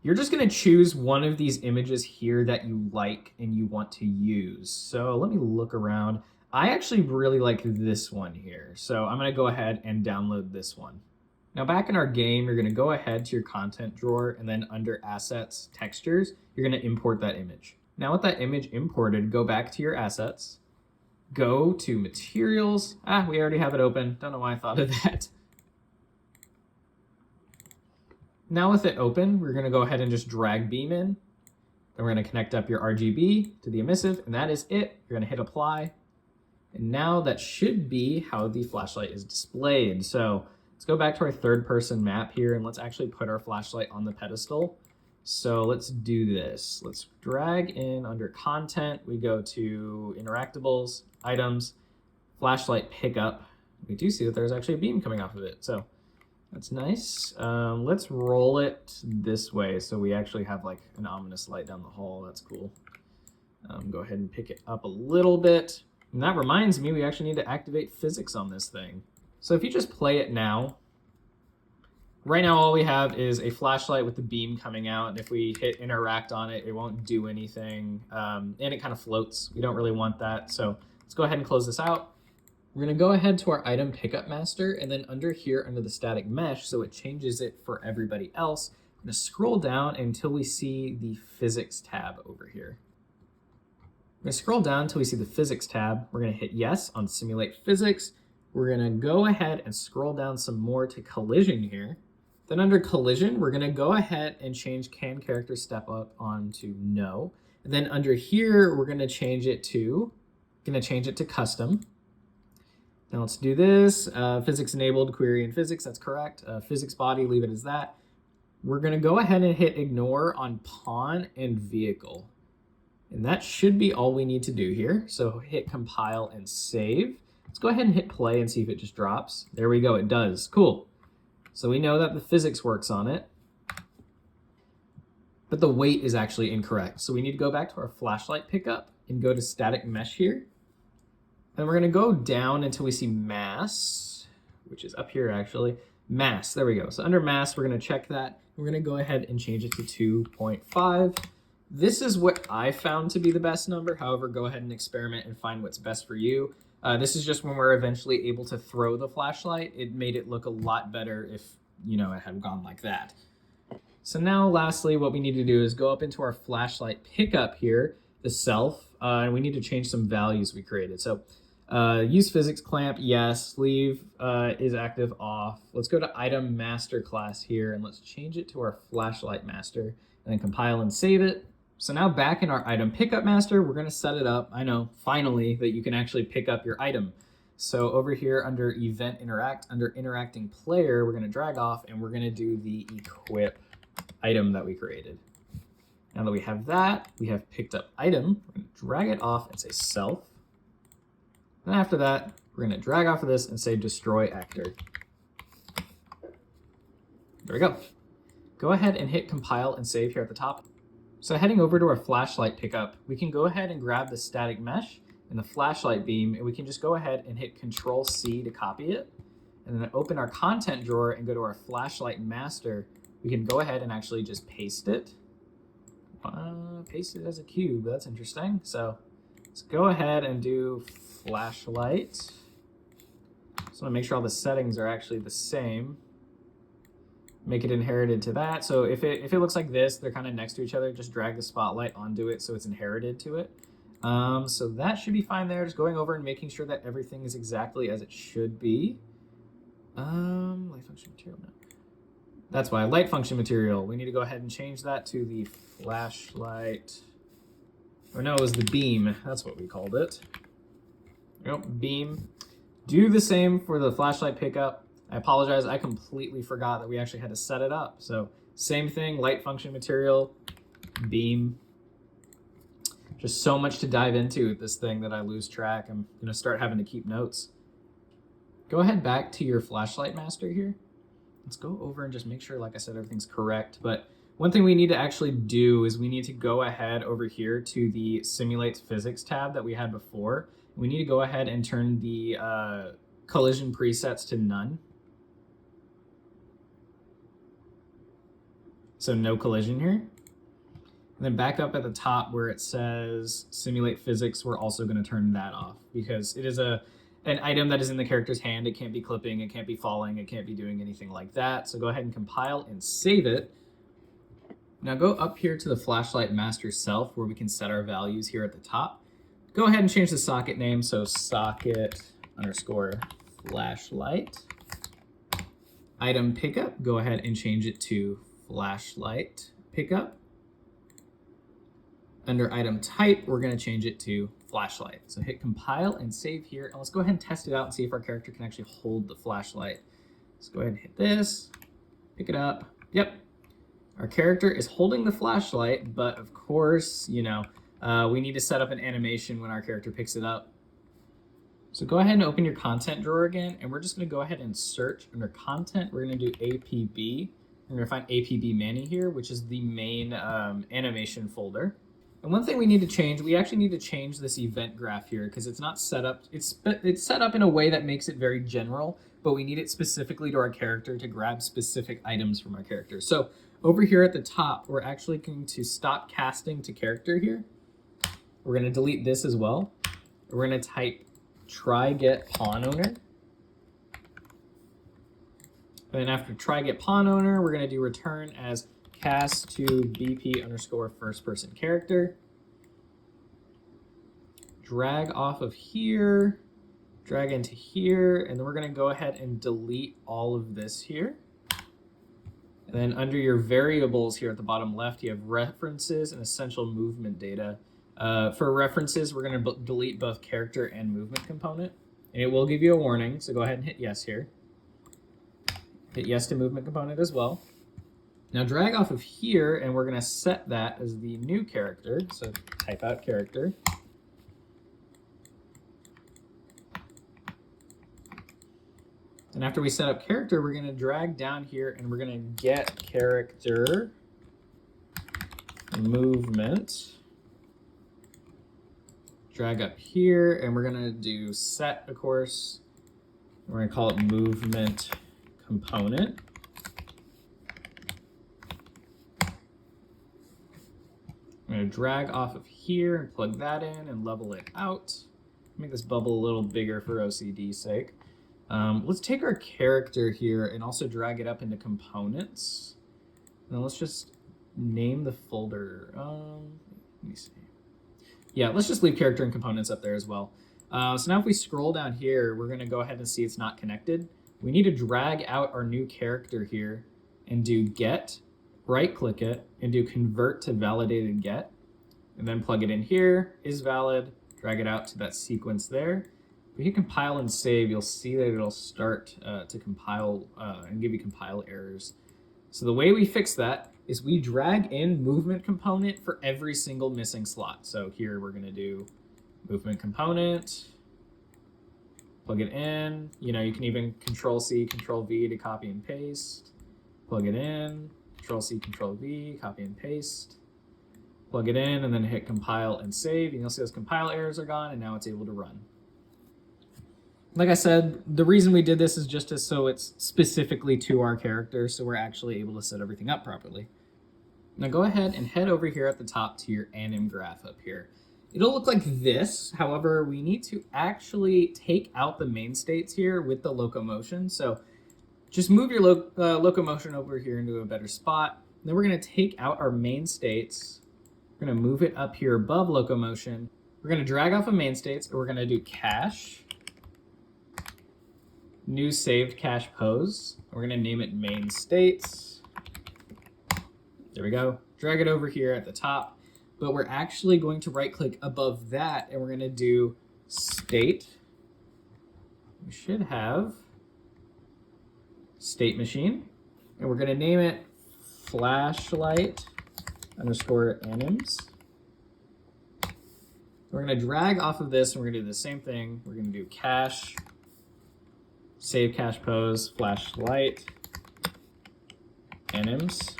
You're just gonna choose one of these images here that you like and you want to use. So let me look around. I actually really like this one here. So I'm gonna go ahead and download this one. Now back in our game, you're gonna go ahead to your content drawer and then under assets, textures, you're gonna import that image. Now with that image imported, go back to your assets, go to materials. We already have it open. Don't know why I thought of that. Now with it open, we're gonna go ahead and just drag beam in. Then we're gonna connect up your RGB to the emissive, and that is it. You're gonna hit apply. And now that should be how the flashlight is displayed. So let's go back to our third person map here and let's actually put our flashlight on the pedestal. So let's do this. Let's drag in under content. We go to interactables, items, flashlight pickup. We do see that there's actually a beam coming off of it. So that's nice. Let's roll it this way so we actually have like an ominous light down the hall. That's cool. Go ahead and pick it up a little bit. And that reminds me, we actually need to activate physics on this thing. So if you just play it now, right now all we have is a flashlight with the beam coming out. And if we hit interact on it, it won't do anything. And it kind of floats. We don't really want that. So let's go ahead and close this out. We're gonna go ahead to our item pickup master, and then under here, under the static mesh, so it changes it for everybody else, I'm gonna scroll down until we see the physics tab over here. I'm gonna scroll down until we see the physics tab. We're gonna hit yes on simulate physics. We're gonna go ahead and scroll down some more to collision here. Then under collision, we're gonna go ahead and change can character step up on to no. And then under here, we're gonna change it to custom. Now let's do this. Physics enabled, query in physics, that's correct. Physics body, leave it as that. We're gonna go ahead and hit ignore on pawn and vehicle. And that should be all we need to do here. So hit compile and save. Let's go ahead and hit play and see if it just drops. There we go, it does, cool. So we know that the physics works on it, but the weight is actually incorrect. So we need to go back to our flashlight pickup and go to static mesh here. And we're gonna go down until we see mass, which is up here actually. Mass, there we go. So under mass, we're gonna check that. We're gonna go ahead and change it to 2.5. This is what I found to be the best number. However, go ahead and experiment and find what's best for you. This is just when we're eventually able to throw the flashlight. It made it look a lot better if, it had gone like that. So now lastly, what we need to do is go up into our flashlight pickup here, the self, and we need to change some values we created. So use physics clamp, yes. Sleeve is active, off. Let's go to item master class here and let's change it to our flashlight master. and then compile and save it. So now back in our item pickup master, we're going to set it up. I know, finally, that you can actually pick up your item. So over here under event interact, under interacting player, we're going to drag off and we're going to do the equip item that we created. Now that we have that, we have picked up item. We're going to drag it off and say self. And after that, we're going to drag off of this and say destroy actor. There we go. Go ahead and hit compile and save here at the top. So heading over to our flashlight pickup, we can go ahead and grab the static mesh and the flashlight beam, and we can just go ahead and hit Control C to copy it. And then open our content drawer and go to our flashlight master. We can go ahead and actually just paste it. Paste it as a cube, that's interesting. So let's go ahead and do flashlight. Just want to make sure all the settings are actually the same. Make it inherited to that. So if it looks like this, they're kind of next to each other, just drag the spotlight onto it so it's inherited to it. So that should be fine there. Just going over and making sure that everything is exactly as it should be. Light function material. No. That's why light function material. We need to go ahead and change that to the flashlight. Or no, it was the beam. That's what we called it. Yep, beam. Do the same for the flashlight pickup. I apologize, I completely forgot that we actually had to set it up. So same thing, light function material, beam. Just so much to dive into with this thing that I lose track. I'm gonna start having to keep notes. Go ahead back to your flashlight master here. Let's go over and just make sure, like I said, everything's correct. But one thing we need to actually do is we need to go ahead over here to the simulate physics tab that we had before. We need to go ahead and turn the collision presets to none. So no collision here. And then back up at the top where it says simulate physics, we're also going to turn that off because it is an item that is in the character's hand. It can't be clipping, it can't be falling, it can't be doing anything like that. So go ahead and compile and save it. Now go up here to the flashlight master self where we can set our values here at the top. Go ahead and change the socket name. So socket underscore flashlight. Item pickup, go ahead and change it to flashlight pickup. Under item type, we're going to change it to flashlight. So hit compile and save here. And let's go ahead and test it out and see if our character can actually hold the flashlight. Let's go ahead and hit this, pick it up. Yep. Our character is holding the flashlight, but of course, we need to set up an animation when our character picks it up. So go ahead and open your content drawer again, and we're just going to go ahead and search under content. We're going to do APB. We're going to find APB Manny here, which is the main animation folder. And one thing we need to change, we actually need to change this event graph here because it's not set up. It's set up in a way that makes it very general, but we need it specifically to our character to grab specific items from our character. So over here at the top, we're actually going to stop casting to character here. We're going to delete this as well. We're going to type try get pawn owner. And then after try get pawn owner, we're going to do return as cast to BP underscore first person character. Drag off of here, drag into here, and then we're going to go ahead and delete all of this here. And then under your variables here at the bottom left, you have references and essential movement data. For references, we're going to delete both character and movement component. And it will give you a warning, so go ahead and hit yes here. Hit yes to movement component as well. Now drag off of here, and we're going to set that as the new character. So type out character. And after we set up character, we're going to drag down here, and we're going to get character movement. Drag up here, and we're going to do set, of course. We're going to call it movement component. I'm going to drag off of here and plug that in and level it out. Make this bubble a little bigger for OCD's sake. Let's take our character here and also drag it up into components. And then let's just name the folder. Let me see. Yeah, let's just leave character and components up there as well. So now if we scroll down here, we're going to go ahead and see it's not connected. We need to drag out our new character here and do get right click it and do convert to validated get, and then plug it in here, is valid, drag it out to that sequence there. If you compile and save, you'll see that it'll start to compile and give you compile errors. So the way we fix that is we drag in movement component for every single missing slot. So here we're gonna do movement component, plug it in. You know, you can even Control C, Control V to copy and paste. Plug it in, Control C, Control V, copy and paste. Plug it in and then hit compile and save. And you'll see those compile errors are gone and now it's able to run. Like I said, the reason we did this is just so it's specifically to our character, so we're actually able to set everything up properly. Now go ahead and head over here at the top to your anim graph up here. It'll look like this. However, we need to actually take out the main states here with the locomotion. So just move your locomotion over here into a better spot. Then we're going to take out our main states. We're going to move it up here above locomotion. We're going to drag off of main states, and we're going to do cache. New saved cache pose. We're going to name it main states. There we go. Drag it over here at the top. But we're actually going to right click above that and we're going to do state. We should have state machine. And we're going to name it flashlight underscore anims. We're going to drag off of this and we're going to do the same thing. We're going to do cache. Save cache pose, flashlight, anims.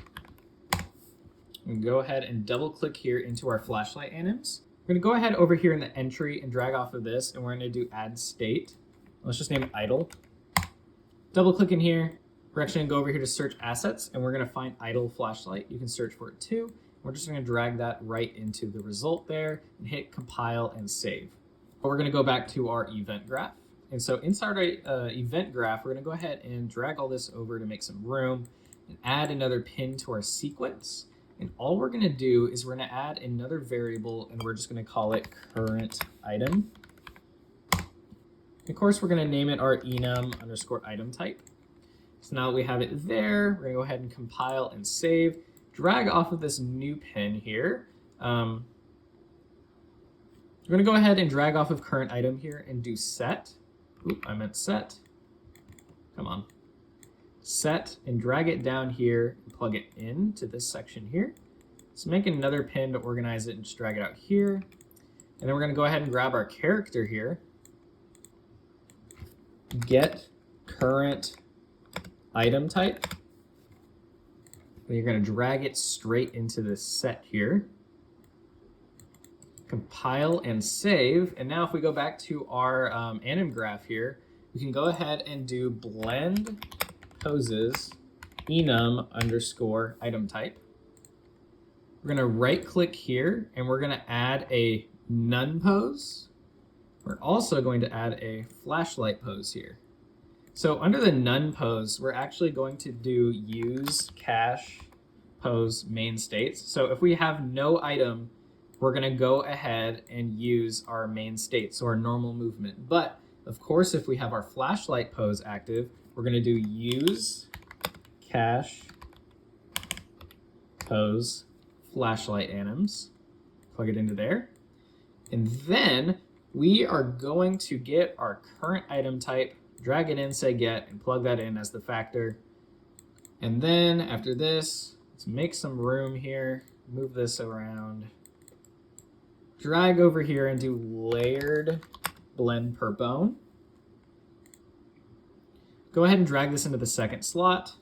We can go ahead and double click here into our flashlight anims. We're gonna go ahead over here in the entry and drag off of this, and we're gonna do add state. Let's just name it idle. Double click in here. We're actually gonna go over here to search assets, and we're gonna find idle flashlight. You can search for it too. We're just gonna drag that right into the result there and hit compile and save. But we're gonna go back to our event graph. And so inside our event graph, we're gonna go ahead and drag all this over to make some room and add another pin to our sequence. And all we're gonna do is we're gonna add another variable and we're just gonna call it current item. Of course, we're gonna name it our enum underscore item type. So now that we have it there, we're gonna go ahead and compile and save, drag off of this new pin here. We're gonna go ahead and drag off of current item here and do set. Oop, I meant set. Come on. Set and drag it down here and plug it into this section here. So make another pin to organize it and just drag it out here. And then we're gonna go ahead and grab our character here. Get current item type. And you're gonna drag it straight into this set here. Compile and save. And now if we go back to our anim graph here, we can go ahead and do blend poses enum underscore item type. We're gonna right click here and we're gonna add a none pose. We're also going to add a flashlight pose here. So under the none pose, we're actually going to do use cache pose main states. So if we have no item, we're gonna go ahead and use our main state, so our normal movement. But of course, if we have our flashlight pose active, we're gonna do use cache pose flashlight anims, plug it into there. And then we are going to get our current item type, drag it in, say get, and plug that in as the factor. And then after this, let's make some room here, move this around. Drag over here and do layered blend per bone. Go ahead and drag this into the second slot.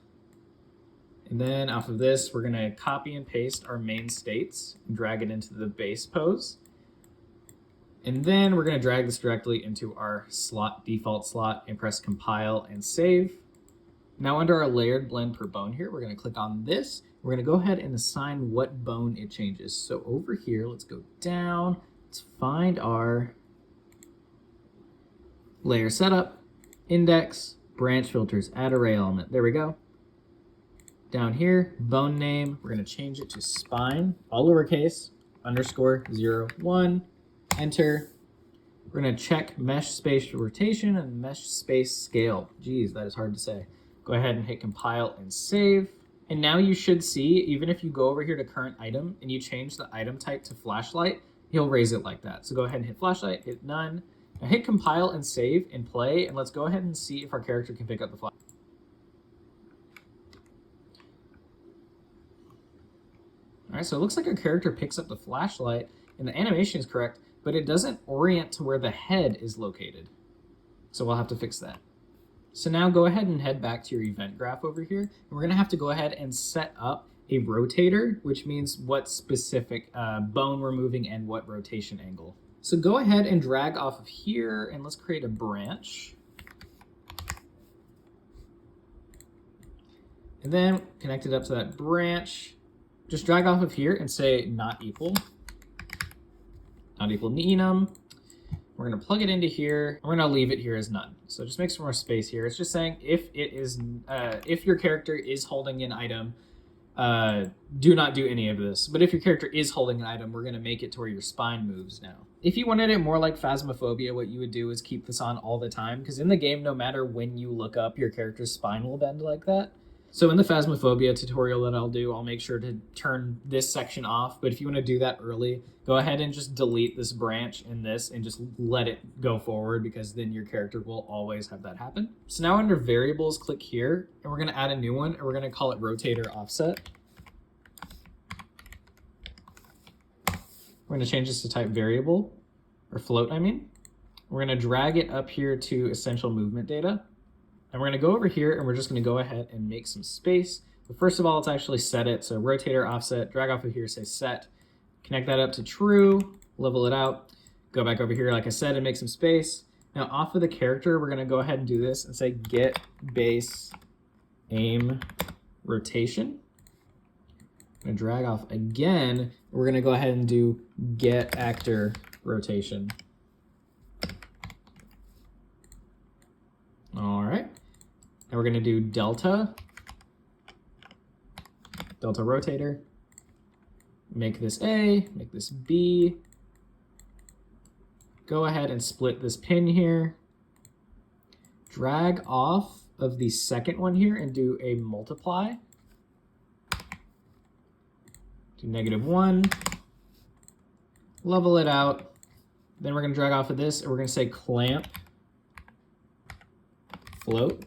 And then off of this, we're gonna copy and paste our main states and drag it into the base pose. And then we're gonna drag this directly into our slot, default slot, and press compile and save. Now under our layered blend per bone here, we're gonna click on this. We're gonna go ahead and assign what bone it changes. So over here, let's go down, let's find our layer setup, index, branch filters, add array element. There we go. Down here, bone name, we're gonna change it to spine, all lowercase, underscore 0, 1, enter. We're gonna check mesh space rotation and mesh space scale. Geez, that is hard to say. Go ahead and hit compile and save. And now you should see, even if you go over here to current item and you change the item type to flashlight, he'll raise it like that. So go ahead and hit flashlight, hit none. Now hit compile and save and play, and let's go ahead and see if our character can pick up the flashlight. All right, so it looks like our character picks up the flashlight and the animation is correct, but it doesn't orient to where the head is located. So we'll have to fix that. So now go ahead and head back to your event graph over here. And we're gonna have to go ahead and set up a rotator, which means what specific bone we're moving and what rotation angle. So go ahead and drag off of here and let's create a branch. And then connect it up to that branch. Just drag off of here and say not equal enum. We're gonna plug it into here. We're gonna leave it here as none. So just make some more space here. It's just saying if your character is holding an item, do not do any of this. But if your character is holding an item, we're gonna make it to where your spine moves now. If you wanted it more like Phasmophobia, what you would do is keep this on all the time, because in the game, no matter when you look up, your character's spine will bend like that. So in the Phasmophobia tutorial that I'll do, I'll make sure to turn this section off. But if you want to do that early, go ahead and just delete this branch and this and just let it go forward, because then your character will always have that happen. So now under variables, click here and we're going to add a new one and we're going to call it rotator offset. We're going to change this to type variable, or float, I mean. We're going to drag it up here to essential movement data. And we're going to go over here and we're just going to go ahead and make some space. But first of all, let's actually set it. So rotator offset, drag off of here, say set, connect that up to true, level it out, go back over here, like I said, and make some space. Now off of the character, we're going to go ahead and do this and say get base aim rotation. I'm going to drag off again. We're going to go ahead and do get actor rotation. All right. Now we're going to do delta rotator, make this A, make this B, go ahead and split this pin here, drag off of the second one here and do a multiply, do -1, level it out, then we're going to drag off of this and we're going to say clamp float.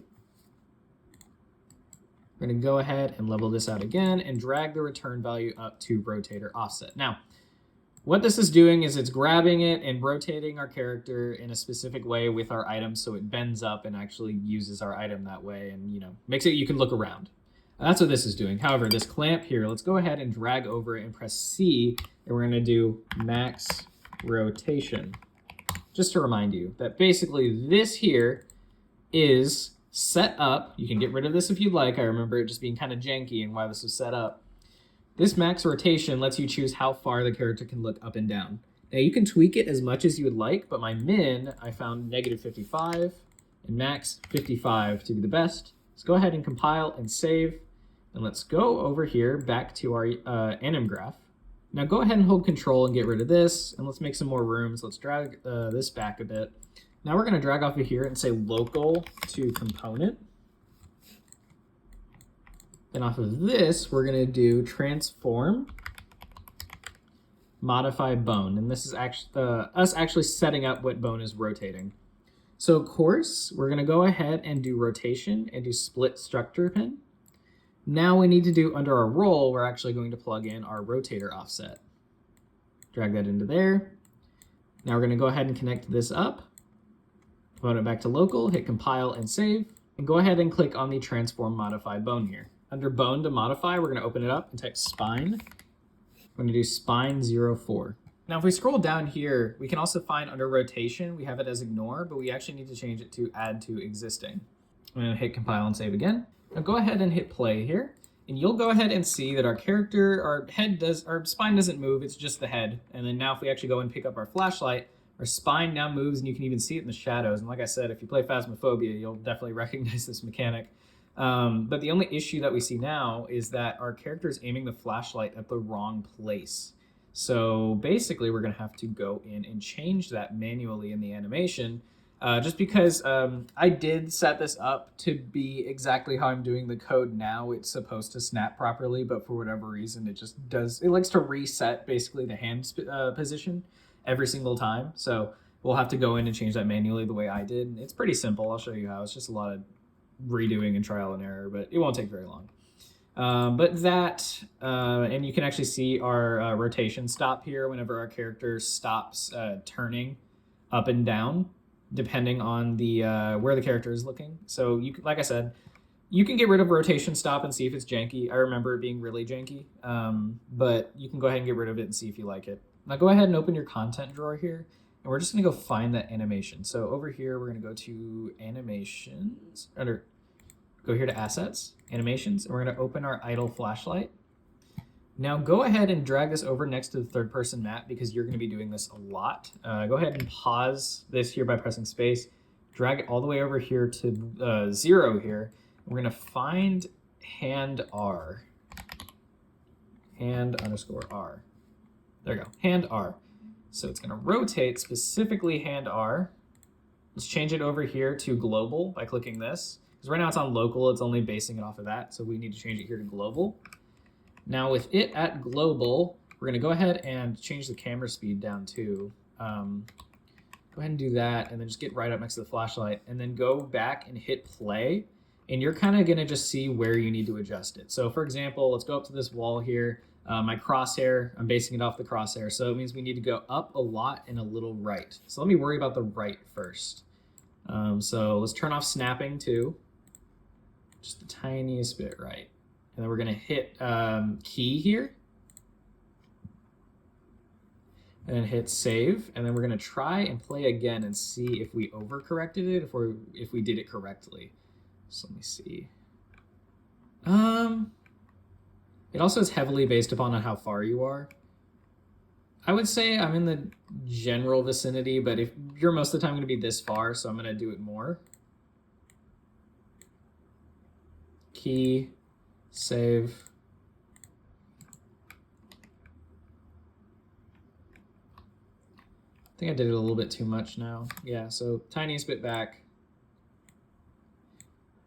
We're going to go ahead and level this out again and drag the return value up to rotator offset. Now, what this is doing is it's grabbing it and rotating our character in a specific way with our item, so it bends up and actually uses our item that way, and makes it you can look around. That's what this is doing. However, this clamp here, let's go ahead and drag over it and press C, and we're going to do max rotation. Just to remind you that basically this here is set up. You can get rid of this if you'd like. I remember it just being kind of janky and why this was set up. This max rotation lets you choose how far the character can look up and down. Now you can tweak it as much as you would like, but my min, I found -55 and max 55 to be the best. Let's go ahead and compile and save. And let's go over here back to our anim graph. Now go ahead and hold control and get rid of this. And let's make some more rooms. Let's drag this back a bit. Now we're going to drag off of here and say local to component. Then off of this, we're going to do transform modify bone. And this is actually us actually setting up what bone is rotating. So of course, we're going to go ahead and do rotation and do split structure pin. Now we need to do under our roll, we're actually going to plug in our rotator offset. Drag that into there. Now we're going to go ahead and connect this up. Put it back to local, hit compile and save, and go ahead and click on the transform modify bone here. Under bone to modify, we're going to open it up and type spine. We're going to do spine 04. Now if we scroll down here, we can also find under rotation, we have it as ignore, but we actually need to change it to add to existing. I'm going to hit compile and save again. Now go ahead and hit play here, and you'll go ahead and see that our character, our spine doesn't move, it's just the head. And then now if we actually go and pick up our flashlight, our spine now moves, and you can even see it in the shadows. And like I said, if you play Phasmophobia, you'll definitely recognize this mechanic. But the only issue that we see now is that our character is aiming the flashlight at the wrong place. So basically, we're going to have to go in and change that manually in the animation. just because I did set this up to be exactly how I'm doing the code now. It's supposed to snap properly, but for whatever reason, it just does. It likes to reset basically the hand position every single time. So we'll have to go in and change that manually the way I did. It's pretty simple. I'll show you how. It's just a lot of redoing and trial and error, but it won't take very long. And you can actually see our rotation stop here whenever our character stops turning up and down, depending on the where the character is looking. So you, like I said, you can get rid of rotation stop and see if it's janky. I remember it being really janky, but you can go ahead and get rid of it and see if you like it. Now go ahead and open your content drawer here, and we're just gonna go find that animation. So over here, we're gonna go to animations, go here to assets, animations, and we're gonna open our idle flashlight. Now go ahead and drag this over next to the third person map because you're gonna be doing this a lot. Go ahead and pause this here by pressing space, drag it all the way over here to 0 here. We're gonna find hand R, hand_R. There you go, hand R. So it's gonna rotate specifically hand R. Let's change it over here to global by clicking this. Because right now it's on local, it's only basing it off of that. So we need to change it here to global. Now with it at global, we're gonna go ahead and change the camera speed down too. Go ahead and do that and then just get right up next to the flashlight and then go back and hit play. And you're kind of gonna just see where you need to adjust it. So for example, let's go up to this wall here. My crosshair, I'm basing it off the crosshair. So it means we need to go up a lot and a little right. So let me worry about the right first. So let's turn off snapping too. Just the tiniest bit right. And then we're gonna hit key here. And then hit save. And then we're gonna try and play again and see if we overcorrected it, if we did it correctly. So let me see. It also is heavily based upon how far you are. I would say I'm in the general vicinity, but if you're most of the time gonna be this far, so I'm gonna do it more. Key, save. I think I did it a little bit too much now. Yeah, so tiniest bit back.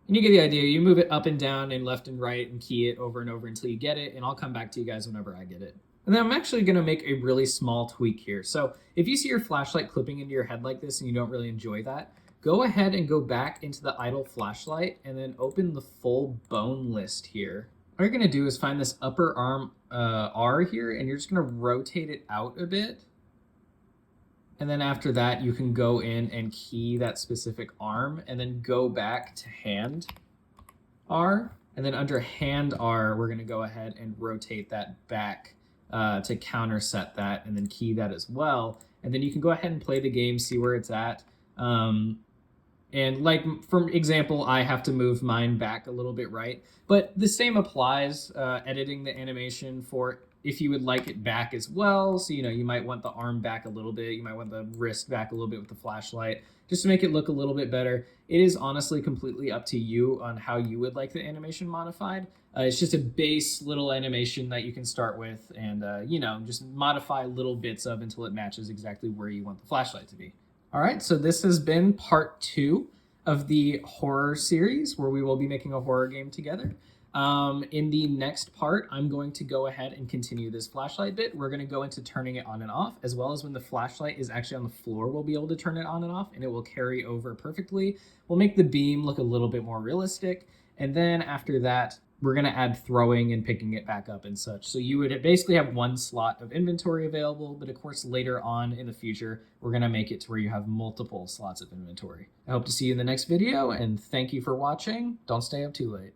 And you get the idea. You move it up and down and left and right and key it over and over until you get it, and I'll come back to you guys whenever I get it. And then I'm actually gonna make a really small tweak here. So if you see your flashlight clipping into your head like this and you don't really enjoy that, go ahead and go back into the idle flashlight and then open the full bone list here. All you're gonna do is find this upper arm R here, and you're just gonna rotate it out a bit. And then after that, you can go in and key that specific arm and then go back to hand R. And then under hand R, we're gonna go ahead and rotate that back to counter set that and then key that as well. And then you can go ahead and play the game, see where it's at. And like, for example, I have to move mine back a little bit right, but the same applies editing the animation for if you would like it back as well. So, you might want the arm back a little bit. You might want the wrist back a little bit with the flashlight, just to make it look a little bit better. It is honestly completely up to you on how you would like the animation modified. It's just a base little animation that you can start with and, just modify little bits of until it matches exactly where you want the flashlight to be. All right, so this has been part 2 of the horror series where we will be making a horror game together. In the next part, I'm going to go ahead and continue this flashlight bit. We're going to go into turning it on and off, as well as when the flashlight is actually on the floor, we'll be able to turn it on and off, and it will carry over perfectly. We'll make the beam look a little bit more realistic, and then after that, we're going to add throwing and picking it back up and such. So you would basically have one slot of inventory available, but of course later on in the future, we're going to make it to where you have multiple slots of inventory. I hope to see you in the next video, and thank you for watching. Don't stay up too late.